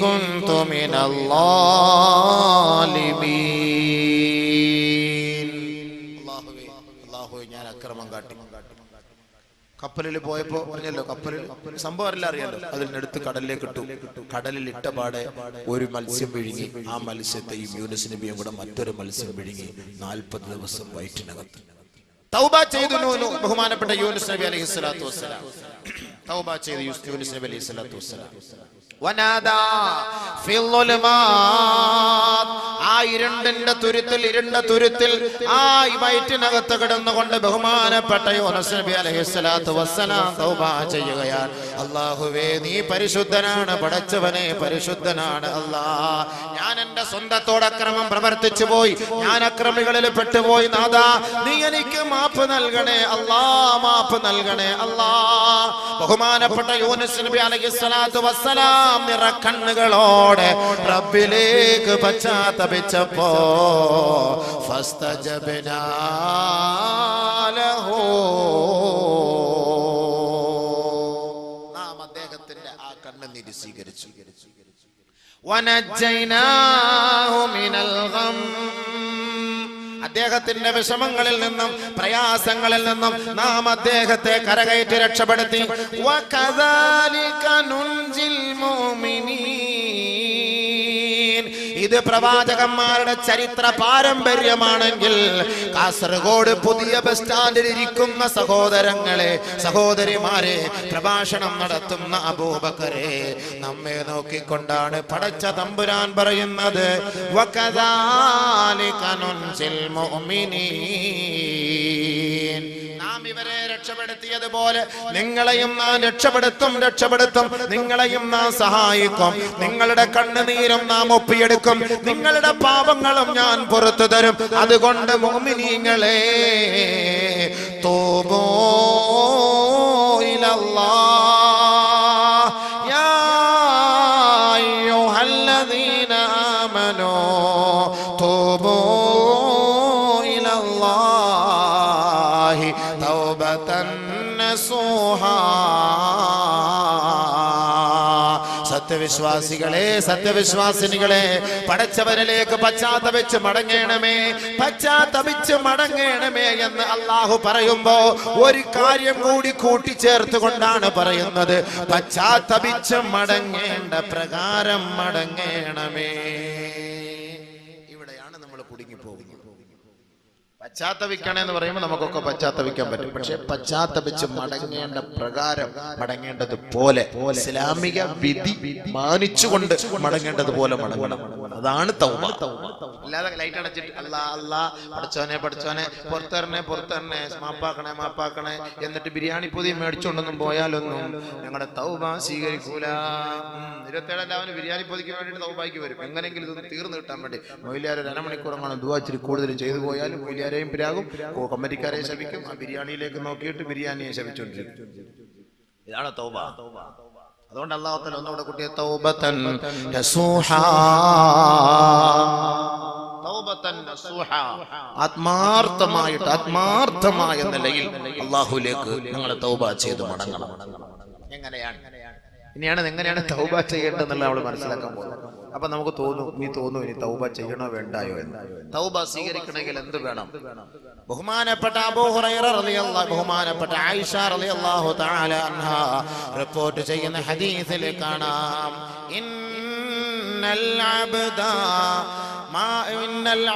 كُنتُ مِنَ الظَّالِمِينَ. കപ്പലിൽ പോയപ്പോ പറഞ്ഞല്ലോ, കപ്പലിൽ സംഭവം എല്ലാം അറിയാലോ. അതിനടുത്ത് കടലിലേക്ക് ഇട്ടു. കടലിൽ ഇട്ട പാടെ ഒരു മത്സ്യം വിഴുങ്ങി. ആ മത്സ്യത്തെയും യൂനുസ് നബിയും കൂടെ മറ്റൊരു മത്സ്യം വിഴുങ്ങി. 40 ദിവസം വയറ്റിനകത്ത്. തൗബ ചെയ്തു ബഹുമാനപ്പെട്ട യൂനുസ് നബി അലൈഹി സ്വലാത്തു വസ്സലാം. തൗബ ചെയ്തു യൂനുസ് നബി അലൈഹി സ്വലാത്തു വസ്സലാം. വനാദാ ഫിൽ ളുലുമാത്, ആ ഇരുണ്ട തുരുത്തിൽ ആ വയറ്റിനകത്ത് കിടന്നുകൊണ്ട് ബഹുമാനപ്പെട്ട യൂനുസ് നബി അലൈഹി സ്വലാത്തു വസ്സലാം തൗബ ചെയ്യുകയാണ്. അല്ലാഹുവേ, നീ പരിശുദ്ധനാണ് പടച്ചവനെ, പരിശുദ്ധനാണ് അല്ലാഹ്. ഞാൻ എൻ്റെ സ്വന്തത്തോട് അക്രമം പ്രവർത്തിച്ചു പോയി, ഞാൻ അക്രമികളിൽ പെട്ടുപോയി. നാഥാ, നീ എനിക്ക് മാപ്പ് നൽകണേ അല്ലാഹ്, മാപ്പ് നൽകണേ അല്ലാഹ്. ബഹുമാനപ്പെട്ട യൂനുസ് നബി അലൈഹി സ്വലാത്തു വസ്സലാം നിറക്കണ്ണുകളോടെ റബ്ബിലേക്ക് പശ്ചാത്തപിച്ചപ്പോ ഫസ്തജബ്നാ ലഹു, നാം അദ്ദേഹത്തിന്റെ ആ കണ്ണുനീര് സ്വീകരിച്ചു. വനജ്ജൈനാഹു മിനൽ ഗം, അദ്ദേഹത്തിന്റെ വിഷമങ്ങളിൽ നിന്നും പ്രയാസങ്ങളിൽ നിന്നും നാം അദ്ദേഹത്തെ കരകയറ്റി രക്ഷപ്പെടുത്തി. വകദാലിക നുൻജിൽ മുഅ്മിനീൻ, ഇത് പ്രവാചകന്മാരുടെ ചരിത്ര പാരമ്പര്യമാണെങ്കിൽ കാസർഗോഡ് പുതിയ ബസ് സ്റ്റാൻഡിൽ ഇരിക്കുന്ന സഹോദരങ്ങളെ, സഹോദരിമാരെ, പ്രഭാഷണം നടത്തുന്ന അബൂബക്കറെ, നമ്മെ നോക്കിക്കൊണ്ടാണ് പടച്ച തമ്പുരാൻ പറയുന്നത്, വകദാലിക നുൻജിൽ മുഅ്മിനീൻ, നാം ഇവരെ രക്ഷപ്പെടുത്തിയതുപോലെ നിങ്ങളെയും നാം രക്ഷപ്പെടുത്തും, നിങ്ങളെയും നാം സഹായിക്കും. നിങ്ങളുടെ കണ്ണുനീരും നാം ഒപ്പിയെടുക്കും, നിങ്ങളുടെ പാപങ്ങളും ഞാൻ പുറത്തു തരും. അതുകൊണ്ട് മുഅ്മിനീങ്ങളെ, തൂബൂ ഇലല്ലാഹ് യാ അയ്യുഹല്ലദീന ആമനൂ തൂബൂ ഇലല്ലാഹി തൗബതൻ നസൂഹാ. സത്യവിശ്വാസികളെ, സത്യവിശ്വാസിനികളെ, പടച്ചവനിലേക്ക് പശ്ചാത്തപിച്ച് മടങ്ങണമേ, പശ്ചാത്തപിച്ച് മടങ്ങണമേ എന്ന് അള്ളാഹു പറയുമ്പോ ഒരു കാര്യം കൂടി കൂട്ടിച്ചേർത്തുകൊണ്ടാണ് പറയുന്നത്, പശ്ചാത്തപിച്ച് മടങ്ങേണ്ട പ്രകാരം മടങ്ങണമേ. ഇവിടെയാണ് നമ്മൾ കുടുങ്ങിപ്പോകുന്നത്. പശ്ചാത്തപിക്കണമെന്ന് പറയുമ്പോൾ നമുക്കൊക്കെ പശ്ചാത്തപിക്കാൻ പറ്റും. പക്ഷെ പശ്ചാത്തപിച്ച് മടങ്ങേണ്ട പ്രകാരം മടങ്ങേണ്ടത് പോലെ, ഇസ്ലാമിക വിധി മാനിച്ചുകൊണ്ട് മടങ്ങേണ്ടത് പോലെ മടങ്ങണം. അതാണ് തൗബ. അല്ലാതെ ലൈറ്റ് അടച്ചിട്ട് അല്ലാ അല്ലാ പഠിച്ചോനെ പഠിച്ചോനെ പുറത്തരണേ മാപ്പാക്കണേ എന്നിട്ട് ബിരിയാണി പൊതി മേടിച്ചോണ്ടൊന്നും പോയാലൊന്നും ഞങ്ങളുടെ തൗബ സ്വീകരിക്കൂല. 27 ബിരിയാണി പൊതിക്ക് വേണ്ടിയിട്ട് തൗബായിക്ക് വരും. എങ്ങനെങ്കിലും ഇതൊന്ന് തീർന്നു കിട്ടാൻ വേണ്ടി മൊയ്ലിയാർ ഒരു അരമണിക്കൂറങ്ങാണ് ദുആ ഇച്ചിരി കൂടുതൽ ചെയ്തു പോയാലും മൊയ്ലിയാരെയും പിരാകും, കമ്മിറ്റിക്കാരെയും ശപിക്കും. ആ ബിരിയാണിയിലേക്ക് നോക്കിയിട്ട് ബിരിയാണിയെ ശപിച്ചുകൊണ്ടിരിക്കും. ഇതാണ് തൗബ. അതുകൊണ്ട് അല്ലാഹു തആല ഒന്നുകൂടെ കുട്ടിയെ തൗബതൻ നസൂഹാ, തൗബതൻ നസൂഹാ, ആത്മാർത്ഥമായ നിലയിൽ അല്ലാഹുവിലേക്ക് നിങ്ങൾ തൗബ ചെയ്ത് മടങ്ങണം. എങ്ങനെയാണ് തൗബ ചെയ്യേണ്ടതെന്നുള്ള നമ്മൾ മനസ്സിലാക്കാൻ പോകുന്നത്. അപ്പൊ നമുക്ക് ഇനി തൗബ ചെയ്യണോ വേണ്ടായോ എന്ന്. തൗബ സ്വീകരിക്കണമെങ്കിൽ എന്ത് വേണം? ബഹുമാനപ്പെട്ട അബൂ ഹുറൈറ റളിയല്ലാഹു, ബഹുമാനപ്പെട്ട ആയിഷ റളിയല്ലാഹു തആല അൻഹാ റിപ്പോർട്ട് ചെയ്യുന്ന ഹദീസിൽ കാണാം, ഇന്നൽ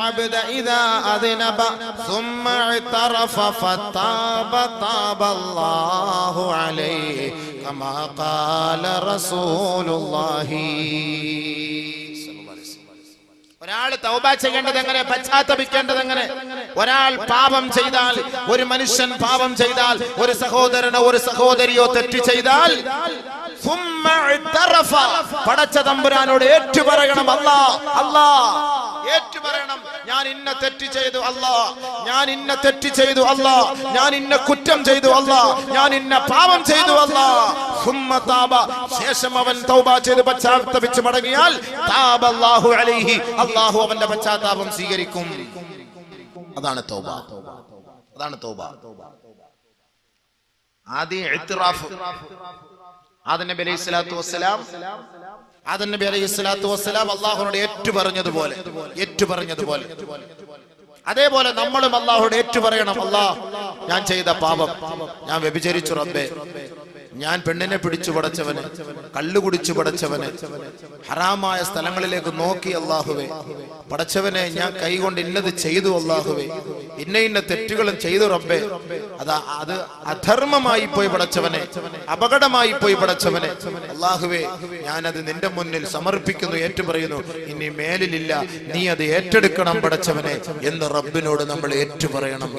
അബ്ദ ഇദാ അദ്നബ ثم اعترف فتاب تاب الله عليه كما قال رسول الله. ഒരാൾ തൗബ ചെയ്യേണ്ടത് എങ്ങനെ, പശ്ചാത്തപിക്കേണ്ടത് എങ്ങനെ? ഒരാൾ പാപം ചെയ്താൽ, ഒരു മനുഷ്യൻ പാപം ചെയ്താൽ, ഒരു സഹോദരനോ ഒരു സഹോദരിയോ തെറ്റ് ചെയ്താൽ, പടച്ച തമ്പുരാനോട് ഏറ്റുപറയണം. അല്ലാ ഏറ്റുപറയണം, ഞാൻ ഇന്ന തെറ്റ് ചെയ്തു അല്ലാ, ഞാൻ ഇന്ന തെറ്റ് ചെയ്തു അല്ലാ, ഞാൻ ഇന്ന കുറ്റം ചെയ്തു അല്ലാ, ഞാൻ ഇന്ന പാപം ചെയ്തു അല്ലാ. ശേഷം അവൻ തൗബ ചെയ്ത് പശ്ചാത്തപിച്ച് മടങ്ങിയാൽ താബല്ലാഹു അലൈഹി, അല്ലാഹു അവന്റെ പശ്ചാത്താപം സ്വീകരിക്കും. അതാണ് തൗബ. ആദ്യം ഇഅ്തിറാഫ്. ആദം നബി അലൈഹിസ്സലാത്തു വസ്സലാം അല്ലാഹുവിനോട് ഏറ്റുപറഞ്ഞതുപോലെ അതേപോലെ നമ്മളും അല്ലാഹുവോട് ഏറ്റുപറയണം. അല്ലാഹ്, ഞാൻ ചെയ്ത പാപം, ഞാൻ വ്യഭിചരിച്ചു റബ്ബേ, ഞാൻ പെണ്ണിനെ പിടിച്ചു പടച്ചവന്, കള്ളു കുടിച്ചു പടച്ചവന്, ഹറാമായ സ്ഥലങ്ങളിലേക്ക് നോക്കി അല്ലാഹുവേ, പടച്ചവനെ ഞാൻ കൈകൊണ്ട് ഇന്നത് ചെയ്തു അല്ലാഹുവേ, ഇന്ന തെറ്റുകളും ചെയ്തു റബ്ബേ, അത് അധർമ്മമായി പോയി പടച്ചവനെ, അപകടമായി പോയി പടച്ചവനെ, അല്ലാഹുവേ ഞാനത് നിന്റെ മുന്നിൽ സമർപ്പിക്കുന്നു, ഏറ്റുപറയുന്നു, ഇനി മേലിലില്ല, നീ അത് ഏറ്റെടുക്കണം പടച്ചവനെ എന്ന് റബ്ബിനോട് നമ്മൾ ഏറ്റുപറയണം.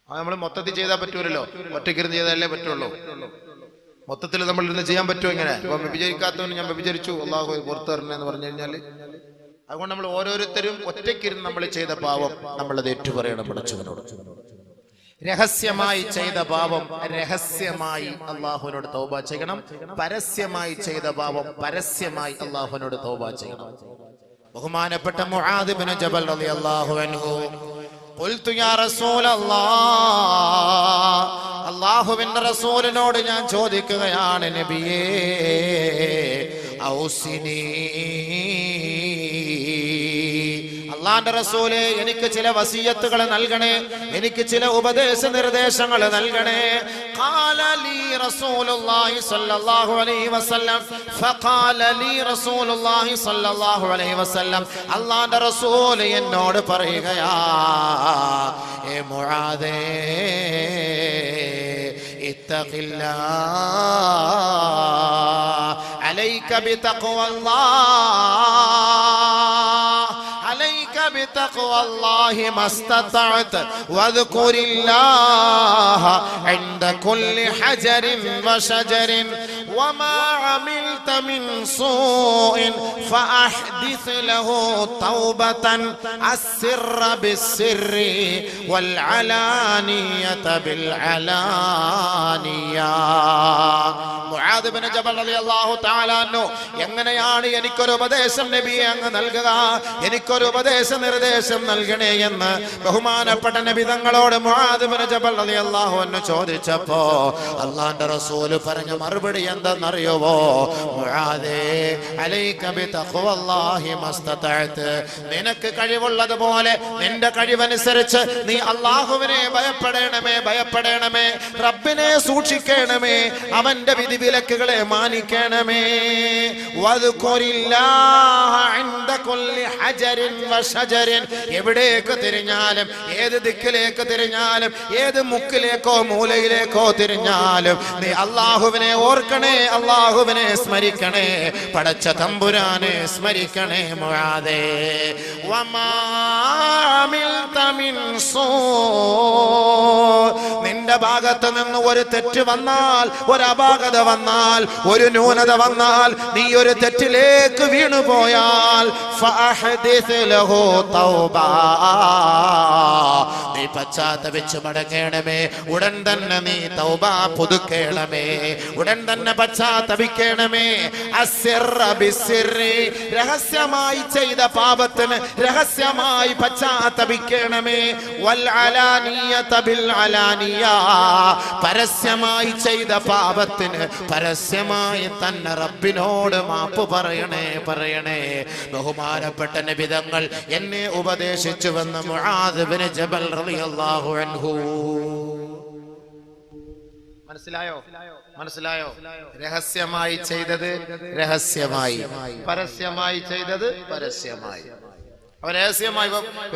നമ്മൾ മൊത്തത്തിൽ ചെയ്താൽ പറ്റൂലല്ലോ, ഒറ്റയ്ക്കിരുന്ന് ചെയ്താലേ പറ്റുള്ളൂ. മൊത്തത്തിൽ നമ്മൾ ഇരുന്ന് ചെയ്യാൻ പറ്റുമോ? ഇങ്ങനെ ഇപ്പൊ വ്യഭിചരിക്കാത്തവന് ഞാൻ വ്യഭിചരിച്ചു അല്ലാഹു പുറത്തു തരണേ എന്ന് പറഞ്ഞു കഴിഞ്ഞാൽ, അതുകൊണ്ട് നമ്മൾ ഓരോരുത്തരും ഒറ്റയ്ക്കിരുന്ന് നമ്മൾ ചെയ്ത പാപം നമ്മളത് ഏറ്റുപറയണം പടച്ചവനോട്. രഹസ്യമായി ചെയ്ത പാപം രഹസ്യമായി അല്ലാഹുവിനോട് തൗബ ചെയ്യണം. പരസ്യമായി ചെയ്ത പാപം പരസ്യമായി അല്ലാഹുവിനോട് തൗബ ചെയ്യണം. ബഹുമാനപ്പെട്ട മുആദ് ഇബ്നു ജബൽ റളിയല്ലാഹു അൻഹു, ഖുൽതു യാ റസൂലല്ലാഹ്, അല്ലാഹുവിന്റെ റസൂലിനോട് ഞാൻ ചോദിക്കുകയാണ്, നബിയേ ഔസിനി, അല്ലാഹുവിന്റെ റസൂലേ എനിക്ക് ചില വസിയത്തുകൾ നൽകണേ, എനിക്ക് ചില ഉപദേശ നിർദ്ദേശങ്ങൾ നൽകണേ. ഖാല ലി റസൂലുള്ളാഹി സ്വല്ലല്ലാഹു അലൈഹി വസല്ലം, ഫഖാല ലി റസൂലുള്ളാഹി സ്വല്ലല്ലാഹു അലൈഹി വസല്ലം, അല്ലാഹുവിന്റെ റസൂൽ എന്നോട് പറയുകയാ, ഏ മുആദേ ഇത്തഖില്ലാഹ് അലൈക ബിതഖ്വല്ലാഹ്, عليك بتقوى الله ما استطعت واذكر الله عند كل حجر وشجر وما عملت من سوء فأحدث له توبة السر بالسر والعلانية بالعلانية. മുആദ് മുആദ് ഇബ്നു ജബൽ റളിയല്ലാഹു തആല അൻഹു, എങ്ങനെയാണ് എനിക്കൊരു ഉപദേശം നബിയെ അങ്ങ് നൽകുക, എനിക്കൊരു ഉപദേശ നിർദ്ദേശം നൽകണേ എന്ന് ബഹുമാനപ്പെട്ട നബി തങ്ങളോട് മുആദ് ഇബ്നു ജബൽ റളിയല്ലാഹു അൻഹു ചോദിച്ചപ്പോ അല്ലാഹുവിന്റെ റസൂൽ പറഞ്ഞ മറുപടി എന്തെന്നറിയുമോ? മുആദേ അലൈക ബിതഖ്വല്ലാഹി മസ്തതഅത്, നിനക്ക് കഴിവുള്ളതുപോലെ നിന്റെ കഴിവനുസരിച്ച് നീ അല്ലാഹുവിനെ ഭയപ്പെടണമേ, ഭയപ്പെടണമേ, റബ്ബിനെ സൂക്ഷിക്കണമേ, അവന്റെ വിധിവിലക്കുകളെ മാനിക്കണമേ. വദ്കുരില്ലാഹ ഇൻദ കുല്ലി ഹജരിൻ വശജരിൻ, എവിടേക്ക് തിരിഞ്ഞാലും, ഏത് ദിക്കിലേക്ക് തിരിഞ്ഞാലും, ഏത് മുക്കിലേക്കോ മൂലയിലേക്കോ തിരിഞ്ഞാലും നീ അല്ലാഹുവിനെ ഓർക്കണേ, അല്ലാഹുവിനെ സ്മരിക്കണേ, പടച്ച തമ്പുരാനെ സ്മരിക്കണേ. മുആദേ വമാ അമിൽത മിൻ സൂ, നിന്റെ ഭാഗത്ത് നിന്ന് ഒരു തെറ്റ് വന്നാൽ, ഒരു അപാകത വന്നാൽ, ഒരു ന്യൂനത വന്നാൽ, നീ ഒരു തെറ്റിലേക്ക് വീണുപോയാൽ ഫഅഹ്ദിസ് ലഹു തൗബാ, നീ പശ്ചാത്തപിച്ചു മടങ്ങണമേ, ഉടൻ തന്നെ നീ തൗബ പുതുക്കേണമേ, ഉടൻ തന്നെ പശ്ചാത്തപിക്കണമേ. അസ്സിർറ ബിസ്സിർരി, രഹസ്യമായി ചെയ്ത പാപത്തിന് രഹസ്യമായി പശ്ചാത്തപിക്കണമേ. വൽ അലാനിയത ബിൽ അലാനിയ, പരസ്യമായി ചെയ്ത പാപത്തിന് പരസ്യമായി തന്നെ റബ്ബിനോട് മാപ്പ് പറയണേ, പറയണേ. ബഹുമാനപ്പെട്ട നബി തങ്ങൾ എന്നെ ഉപദേശിച്ചുവെന്ന് മുആദ് ഇബ്നു ജബൽ റളിയല്ലാഹു അൻഹു. മനസ്സിലായോ? മനസ്സിലായോ? രഹസ്യമായി ചെയ്തത് രഹസ്യമായി, പരസ്യമായി ചെയ്തത് പരസ്യമായി. അപ്പൊ രഹസ്യമായി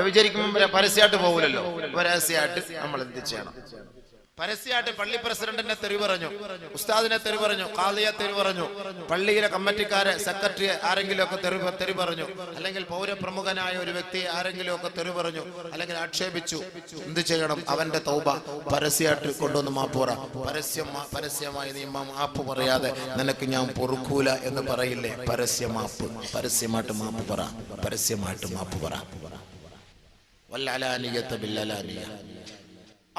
വിചാരിക്കുമ്പോൾ പരസ്യമായിട്ട് പോകില്ലല്ലോ. രഹസ്യമായിട്ട് നമ്മൾ എന്ത് ചെയ്യണം? പരസ്യമായിട്ട് പള്ളി പ്രസിഡന്റിനെ തെറി പറഞ്ഞു, ഉസ്താദിനെ തെറി പറഞ്ഞു, ഖാദിയെ തെറി പറഞ്ഞു, പള്ളിയിലെ കമ്മിറ്റിക്കാരെ, സെക്രട്ടറിയെ ആരെങ്കിലും ഒക്കെ തെറി പറഞ്ഞു, അല്ലെങ്കിൽ പൗരപ്രമുഖനായ ഒരു വ്യക്തിയെ ആരെങ്കിലും ഒക്കെ തെറി പറഞ്ഞു, അല്ലെങ്കിൽ ആക്ഷേപിച്ചു. എന്ത് ചെയ്യണം? അവന്റെ തൗബ പരസ്യമായിട്ട് കൊണ്ടുവന്ന് മാപ്പ് പറ. പരസ്യമായി നീ മാപ്പ് പറയാതെ നിനക്ക് ഞാൻ പൊറുക്കൂല എന്ന് പറയില്ലേ? പരസ്യമാപ്പ്, പരസ്യമായിട്ട് മാപ്പ് പറ, പരസ്യമായിട്ട് മാപ്പ് പറ. വല്ലലാനിയത ബില്ലലാനിയ.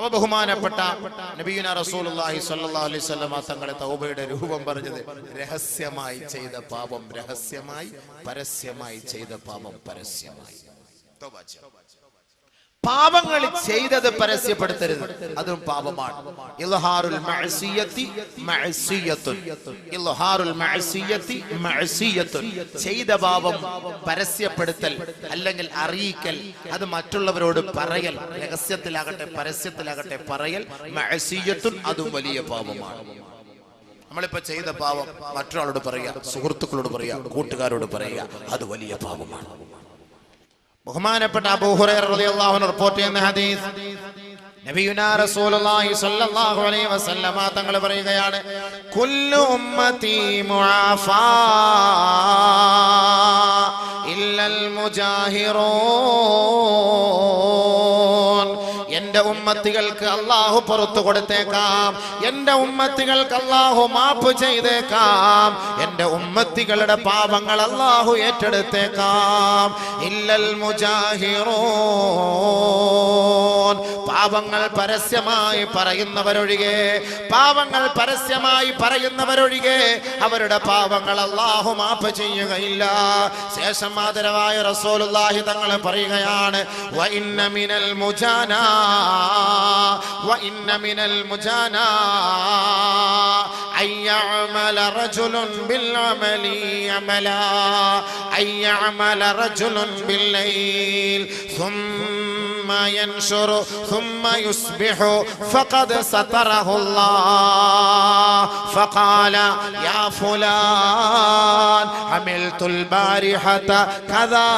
അവ ബഹുമാനപ്പെട്ട നബിയുനാ റസൂലുള്ളാഹി സ്വല്ലല്ലാഹു അലൈഹി വസല്ലം തങ്ങളുടെ തൗബയുടെ രൂപം പറഞ്ഞത് രഹസ്യമായി ചെയ്ത പാപം രഹസ്യമായി, പരസ്യമായി ചെയ്ത പാപം പരസ്യമായി. പാപങ്ങൾ ചെയ്തത് പരസ്യപ്പെടുത്തരുത്, അതും പാപമാണ്. ഇൽഹാറുൽ മഅസിയത്തി മഅസിയത്തുൻ, ഇൽഹാറുൽ മഅസിയത്തി മഅസിയത്തുൻ, ചെയ്ത പാപം പരസ്യപ്പെടുത്തൽ അല്ലെങ്കിൽ അറിയിക്കൽ, അത് മറ്റുള്ളവരോട് പറയൽ, രഹസ്യത്തിലാകട്ടെ പരസ്യത്തിലാകട്ടെ പറയൽ, മഅസിയത്തുൻ, അതും വലിയ പാപമാണ്. നമ്മളിപ്പോ ചെയ്ത പാപം മറ്റൊരാളോട് പറയുക, സുഹൃത്തുക്കളോട് പറയുക, കൂട്ടുകാരോട് പറയുക, അത് വലിയ പാപമാണ്. ബഹുമാനപ്പെട്ട അബൂ ഹുറൈറ റളിയല്ലാഹു അൻഹു റിപ്പോർട്ട് ചെയ്യുന്ന ഹദീസ്, നബിയുനാ റസൂലുള്ളാഹി സ്വല്ലല്ലാഹു അലൈഹി വസല്ലമ തങ്ങൾ പറയുകയാണ്, കുല്ലു ഉമ്മത്തി മുആഫാ ഇല്ലൽ മുജാഹിറൂൻ, എന്റെ ഉമ്മത്തികൾക്ക് അല്ലാഹു പുറത്തു കൊടുത്തേക്കാം, എന്റെ ഉമ്മത്തികൾക്ക് അല്ലാഹു മാപ്പ് ചെയ്തേക്കാം, എന്റെ ഉമ്മത്തികളുടെ പാപങ്ങൾ അല്ലാഹു ഏറ്റെടുത്തേക്കാം. ഇല്ലൽ മുജാഹിറൂൻ, പാപങ്ങൾ പരസ്യമായി പറയുന്നവരൊഴികെ, പാപങ്ങൾ പരസ്യമായി പറയുന്നവരൊഴികെ അവരുടെ പാപങ്ങൾ അല്ലാഹു മാപ്പ് ചെയ്യുകയില്ല. ശേഷം ആദരവായ റസൂലുള്ളാഹി തങ്ങൾ പറയുകയാണ്, വ ഇന്ന മിനൽ മുജാനാ وإن من المجانا أن يعمل رجل بالعمل عملا، أن يعمل رجل بالليل ثم ينشر ثم يصبح فقد ستره الله فقال يا فلان عملت البارحة كذا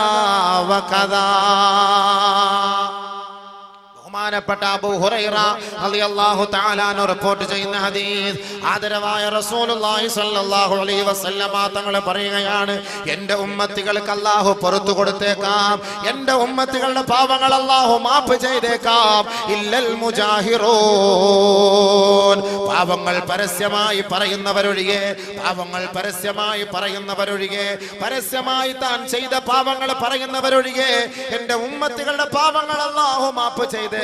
وكذا. ബഹുമാനപ്പെട്ട അബൂ ഹുറൈറ റളിയല്ലാഹു തആല അൻഹു റിപ്പോർട്ട് ചെയ്യുന്ന ഹദീസ്, ആദരവായ റസൂലുള്ളാഹി സ്വല്ലല്ലാഹു അലൈഹി വസല്ലമ തങ്ങൾ പറയുകയാണ്, എൻ്റെ ഉമ്മത്തികൾക്ക് അല്ലാഹു പുറത്തു കൊടുത്തേക്കാം, എൻ്റെ ഉമ്മത്തികളുടെ പാപങ്ങൾ അല്ലാഹു മാപ്പ് ചെയ്തേക്കാം. ഇല്ലൽ മുജാഹിറൂൻ, പാപങ്ങൾ പരസ്യമായി പറയുന്നവരൊഴികെ, പാപങ്ങൾ പരസ്യമായി പറയുന്നവരൊഴികെ, പരസ്യമായി താൻ ചെയ്ത പാപങ്ങൾ പറയുന്നവരൊഴികെ എൻ്റെ ഉമ്മത്തികളുടെ പാപങ്ങൾ അല്ലാഹു മാപ്പ് ചെയ്തേക്കാം.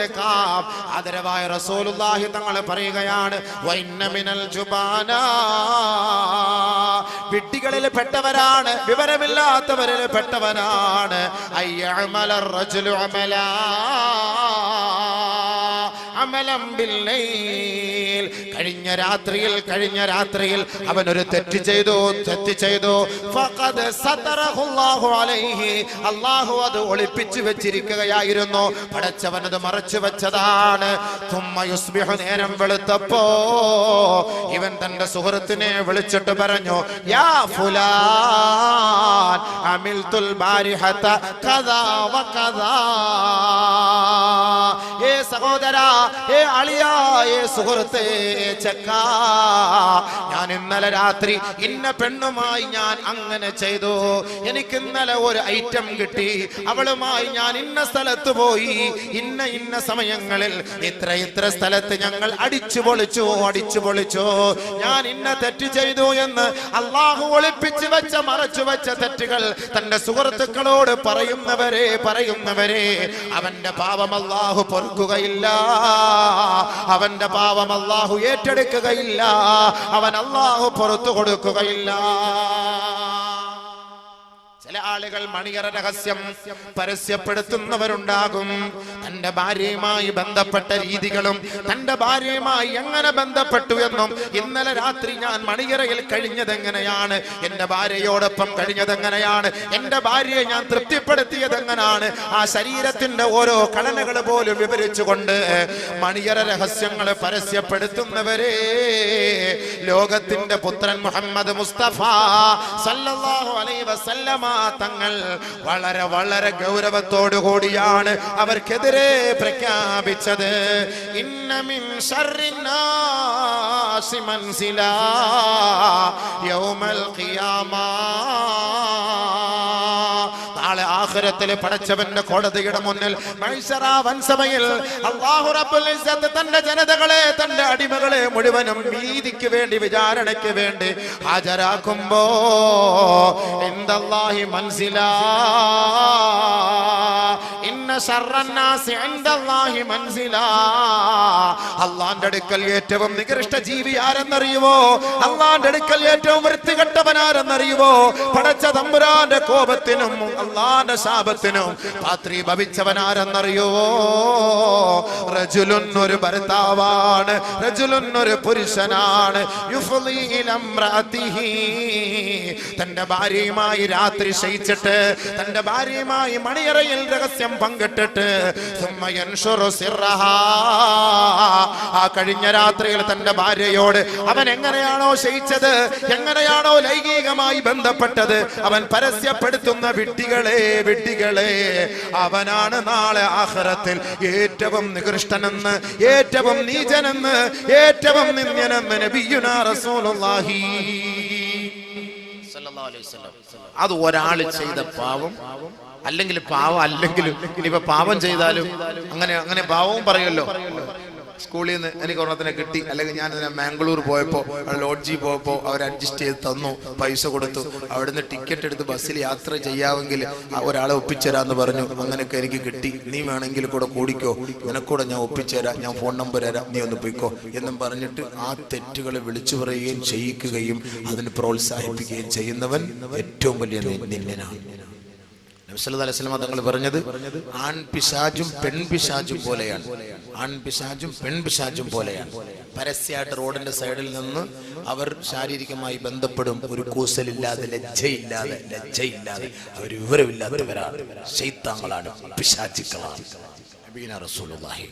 ആദരവായ റസൂലുള്ളാഹി തങ്ങൾ പറയുകയാണ്, വഇന്ന മിനൽ ജുബാനാ വിഡ്ഢികളിൽ പെട്ടവരാണ്, വിവരമില്ലാത്തവരിൽ പെട്ടവനാണ്. അയ്യഅമലർ റജുലു അമലാ അമലം ബില്ലൈൽ. കഴിഞ്ഞ രാത്രിയിൽ അവനൊരു തെറ്റ് ചെയ്തു. ഫഖദ് സതറഹുല്ലാഹു അലൈഹി, അല്ലാഹു അത് ഒളിപ്പിച്ചു വെച്ചിരിക്കുകയായിരുന്നു. പടച്ചവനത് മറച്ചു വെച്ചതാണ്. തുമ്മ യുസ്ബിഹു, നേരം വെളുത്തപ്പോ ഇവൻ തന്റെ സുഹൃത്തിനെ വിളിച്ചിട്ട് പറഞ്ഞു, യാ ഫുലാൻ അമിൽതുൽ ബാരിഹത കദാ വകദാ. ഏ സഹോദരാ, ഏ അളിയാ, ഏ സുഹൃത്തേ, ചെക്ക, ഞാൻ ഇന്നലെ രാത്രി ഇന്ന പെണ്ണുമായി ഞാൻ അങ്ങനെ ചെയ്തു. എനിക്ക് ഇന്നലെ ഒരു ഐറ്റം കിട്ടി. അവളുമായി ഞാൻ ഇന്ന സ്ഥലത്ത് പോയി. ഇന്ന സമയങ്ങളിൽ ഇത്ര സ്ഥലത്ത് ഞങ്ങൾ അടിച്ചു പൊളിച്ചു. ഞാൻ ഇന്ന തെറ്റ് ചെയ്തു എന്ന് അള്ളാഹു ഒളിപ്പിച്ചു വെച്ച, മറച്ചു വെച്ച തെറ്റുകൾ തന്റെ സുഹൃത്തുക്കളോട് പറയുന്നവരെ അവന്റെ പാപം അള്ളാഹു പൊറുക്കുകയില്ല. അവന്റെ പാപം അല്ലാഹു ഏറ്റെടുക്കുകയില്ല. അവൻ അല്ലാഹു പുറത്തു കൊടുക്കുകയില്ല. ചില ആളുകൾ മണിയറ രഹസ്യം പരസ്യപ്പെടുത്തുന്നവരുണ്ടാകും. തന്റെ ഭാര്യയുമായി ബന്ധപ്പെട്ട രീതികളും തന്റെ ഭാര്യയുമായി എങ്ങനെ ബന്ധപ്പെട്ടു എന്നും, ഇന്നലെ രാത്രി ഞാൻ മണിയറയിൽ കഴിഞ്ഞതെങ്ങനെയാണ്, എന്റെ ഭാര്യയോടൊപ്പം കഴിഞ്ഞതെങ്ങനെയാണ്, എന്റെ ഭാര്യയെ ഞാൻ തൃപ്തിപ്പെടുത്തിയതെങ്ങനെയാണ്, ആ ശരീരത്തിന്റെ ഓരോ ഘടനകൾ പോലും വിവരിച്ചുകൊണ്ട് മണിയറ രഹസ്യങ്ങൾ പരസ്യപ്പെടുത്തുന്നവരെ ലോകത്തിന്റെ പുത്രൻ മുഹമ്മദ് മുസ്തഫ സല്ലല്ലാഹു അലൈഹി വസല്ലമ തങ്ങൾ വളരെ ഗൗരവത്തോടു കൂടിയാണ് അവർക്കെതിരെ പ്രഖ്യാപിച്ചത്. ഇന്ന മിൻ ശർരിന്നാസി മൻസിലാ യൗമൽ ഖിയാമ. നാളെ ആഖിറത്തിൽ പടച്ചവന്റെ കോടതിയുടെ മുന്നിൽ മഹ്ശറ വൻസഭയിൽ അല്ലാഹു റബ്ബുൽ ഇസ്സത്ത് തന്റെ ജനതകളെ, തന്റെ അടിമകളെ മുഴുവനും നീതിക്ക് വേണ്ടി, വിചാരണയ്ക്ക് വേണ്ടി ഹാജരാക്കുമ്പോ ഇൻദല്ലാഹി മൻസിലാ, ഇന്ന ശർറന്നാസി ഇൻദല്ലാഹി മൻസിലാ. അല്ലാഹുവിന്റെ അടുക്കൽ ഏറ്റവും നികൃഷ്ട ജീവി ആരെന്നറിയുമോ? അല്ലാഹുവിന്റെ അടുക്കൽ ഏറ്റവും വൃത്തികെട്ടവൻ ആരെന്നറിയുമോ? പടച്ച തമ്പുരാന്റെ കോപത്തിനും അല്ലാഹുവിന്റെ ശാപത്തിനും പാത്രി ഭവിച്ചവൻ ആരെന്നറിയുമോ? റജുലുൻ, ഒരു ഭർത്താവാണ്, റജുലുൻ, ഒരു പുരുഷനാണ്, യുഫ്ളി ഇലാ ഇംറഅതിഹി, തന്റെ ഭാര്യയുമായി രാത്രി ശയിച്ചിട്ട്, തന്റെ ഭാര്യയുമായി മണിയറയിൽ രഹസ്യം പങ്കിട്ടിട്ട്, സുമ്മ യൻഷുറു സിർറഹാ, ആ കഴിഞ്ഞ രാത്രിയിൽ തന്റെ ഭാര്യയോട് അവൻ എങ്ങനെയാണോ ശയിച്ചത്, എങ്ങനെയാണോ ലൈംഗികമായി ബന്ധപ്പെട്ടത്, അവൻ പരസ്യപ്പെടുത്തുന്ന വിഡ്ഢികളെ, അവനാണ് നാളെ ആഖിറത്തിൽ ഏറ്റവും നികൃഷ്ടനെന്ന്, ഏറ്റവും നീചനെന്ന്, ഏറ്റവും നിന്ദ്യനെന്ന് നബിയുനാ റസൂലുള്ളാഹി സല്ലല്ലാഹു അലൈഹി വസല്ലം. അത് ഒരാൾ ചെയ്ത പാവം, അല്ലെങ്കിൽ പാവം അല്ലെങ്കിലും ഇനിയിപ്പോ പാവം ചെയ്താലും അങ്ങനെ പാവവും പറയുമല്ലോ. സ്കൂളിൽ നിന്ന് എനിക്ക് ഒരെണ്ണത്തിനെ കിട്ടി, അല്ലെങ്കിൽ ഞാൻ മാംഗ്ലൂർ പോയപ്പോൾ ലോഡ്ജിൽ പോയപ്പോൾ അവർ അഡ്ജസ്റ്റ് ചെയ്ത് തന്നു, പൈസ കൊടുത്തു, അവിടുന്ന് ടിക്കറ്റ് എടുത്ത് ബസ്സിൽ യാത്ര ചെയ്യാമെങ്കിൽ ഒരാളെ ഒപ്പിച്ചേരാന്ന് പറഞ്ഞു. അങ്ങനെയൊക്കെ എനിക്ക് കിട്ടി, നീ വേണമെങ്കിൽ കൂടെ കൂടിക്കോ, നിനക്കൂടെ ഞാൻ ഒപ്പിച്ചേരാം, ഞാൻ ഫോൺ നമ്പർ തരാം, നീ ഒന്ന് പോയിക്കോ എന്നും പറഞ്ഞിട്ട് ആ തെറ്റുകളെ വിളിച്ചു പറയുകയും ചെയ്യിക്കുകയും അതിന് പ്രോത്സാഹിപ്പിക്കുകയും ചെയ്യുന്നവൻ ഏറ്റവും വലിയ നിന്ദനാണ്. നബി സല്ലല്ലാഹു അലൈഹി വസല്ലം തങ്ങൾ പറഞ്ഞത്, ആൺപിശാചും പെൺപിശാചും പോലെയാണ്. ആൺപിശാചും പെൺപിശാചും പോലെയാണ്. പരസ്യമായിട്ട് റോഡിന്റെ സൈഡിൽ നിന്ന് അവർ ശാരീരികമായി ബന്ധപ്പെടും. ഒരു കൂസലില്ലാതെ, ലജ്ജയില്ലാതെ അവർ വിവരമില്ലാത്തവരാണ്, ശൈത്താന്കളാണ്, പിശാചുക്കളാണ്. നബിയുനാ റസൂലുള്ളാഹി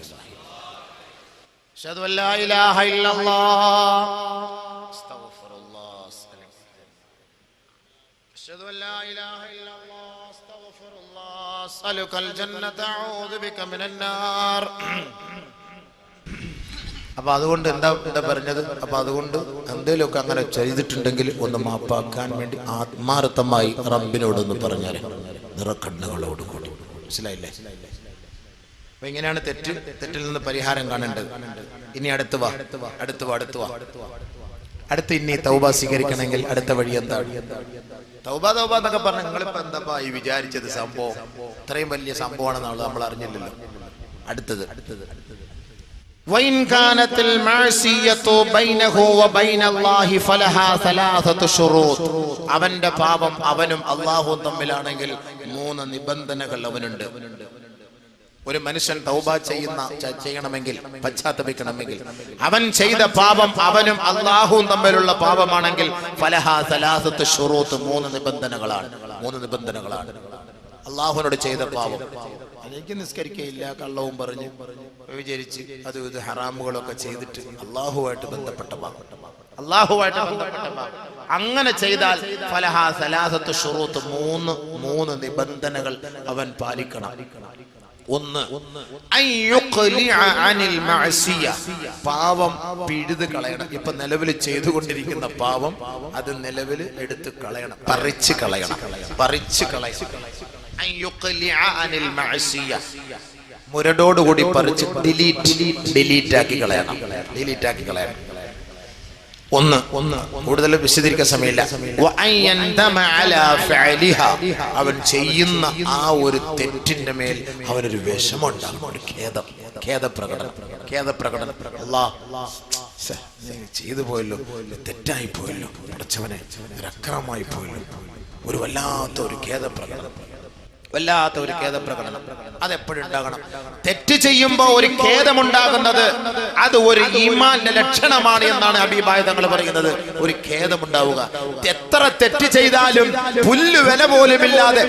അഷ്ഹദു അല്ലാ ഇലാഹ ഇല്ലല്ലാഹ് അസ്തഗ്ഫിറുല്ലാഹ് അഷ്ഹദു അല്ലാ ഇലാഹ ഇല്ലല്ലാഹ് അസ്തഗ്ഫിറുല്ലാഹ് അസ്അലുകൽ ജന്നത അഊദു ബിക മിനൻ നാർ. അപ്പൊ അതുകൊണ്ട് എന്താ പറഞ്ഞത്? അപ്പൊ അതുകൊണ്ട് എന്തെങ്കിലുമൊക്കെ അങ്ങനെ ചെയ്തിട്ടുണ്ടെങ്കിൽ ഒന്ന് മാപ്പാക്കാൻ വേണ്ടി ആത്മാർത്ഥമായി റബ്ബിനോടൊന്ന് പറഞ്ഞാൽ നിറക്കണ്ണുകളോടുകൂടി. മനസ്സിലായില്ലേ? അപ്പൊ ഇങ്ങനെയാണ് തെറ്റിൽ നിന്ന് പരിഹാരം കാണേണ്ടത്. ഇനി അടുത്ത് വാ. അടുത്ത് ഇനി തൗബ സ്വീകരിക്കണമെങ്കിൽ അടുത്ത വഴി എന്താണ്? തൗബ എന്നൊക്കെ പറഞ്ഞ നിങ്ങളിപ്പോ എന്താ ഈ വിചാരിച്ചത്? സംഭവം ഇത്രയും വലിയ സംഭവമാണെന്നാണ് നമ്മൾ അറിഞ്ഞില്ലല്ലോ. അടുത്തത് وإن كانت المعصية بينه وبين الله فلها ثلاثة شروط. അവന്റെ പാപം അവനും അല്ലാഹുവും തമ്മിലാണെങ്കിൽ 3 നിബന്ധനകൾ അവനുണ്ട്. ഒരു മനുഷ്യൻ തൗബ ചെയ്യണമെങ്കിൽ, പശ്ചാത്തപിക്കണമെങ്കിൽ, അവൻ ചെയ്ത പാപം അവനും അല്ലാഹുവും തമ്മിലുള്ള പാപമാണെങ്കിൽ ഫലഹാ സലാസത്ത് ശുറൂത്ത്, 3 നിബന്ധനകളാണ്. 3 നിബന്ധനകളാണ്. അല്ലാഹുവിനോട് ചെയ്ത പാപം, എനിക്ക് നിസ്കരിക്കയില്ല, കള്ളവും പറഞ്ഞ് വിചരിച്ച് അത് ഇത് ഹറാമുകളൊക്കെ ചെയ്തിട്ട് അല്ലാഹുവായിട്ട് ബന്ധപ്പെട്ട പാപം, അല്ലാഹുവായിട്ട് ബന്ധപ്പെട്ട പാപം, അങ്ങനെ ചെയ്താൽ ഫലഹാ സലാസത്ത് ശുറൂത്ത്, 3 നിബന്ധനകൾ അവൻ പാലിക്കണം. 1, പാപം പിഴുത് കളയണം. ഇപ്പൊ നിലവിൽ ചെയ്തുകൊണ്ടിരിക്കുന്ന പാപം അത് നിലവിൽ എടുത്ത് കളയണം, പറിച്ച് കളയണം. മുരടോടുകൂടി പറിച്ച് ഡിലീറ്റ് ആക്കി കളയണം. 1, കൂടുതൽ വിശദീകരിക്കാൻ സമയമില്ല. അവൻ ചെയ്യുന്ന ആ ഒരു തെറ്റിന്റെ മേൽ അവനൊരു വിഷമമുണ്ടാകും, ഒരു ഖേദപ്രകടനം. ചെയ്തു പോയല്ലോ, തെറ്റായി പോയല്ലോ, പഠിച്ചവനെ ഒരു അക്രമമായി പോയല്ലോ, ഒരു വല്ലാത്ത ഒരു ഖേദപ്രകടനം. അതെപ്പോഴും ഉണ്ടാകണം. തെറ്റ് ചെയ്യുമ്പോ ഒരു ഖേദമുണ്ടാകുന്നത് അത് ഒരു ഈമാന്റെ ലക്ഷണമാണ് എന്നാണ് ഹബീബായ തങ്ങൾ പറയുന്നത്. ഒരു ഖേദമുണ്ടാവുക, എത്ര തെറ്റ് ചെയ്താലും പുല്ല് വില പോലുമില്ലാതെ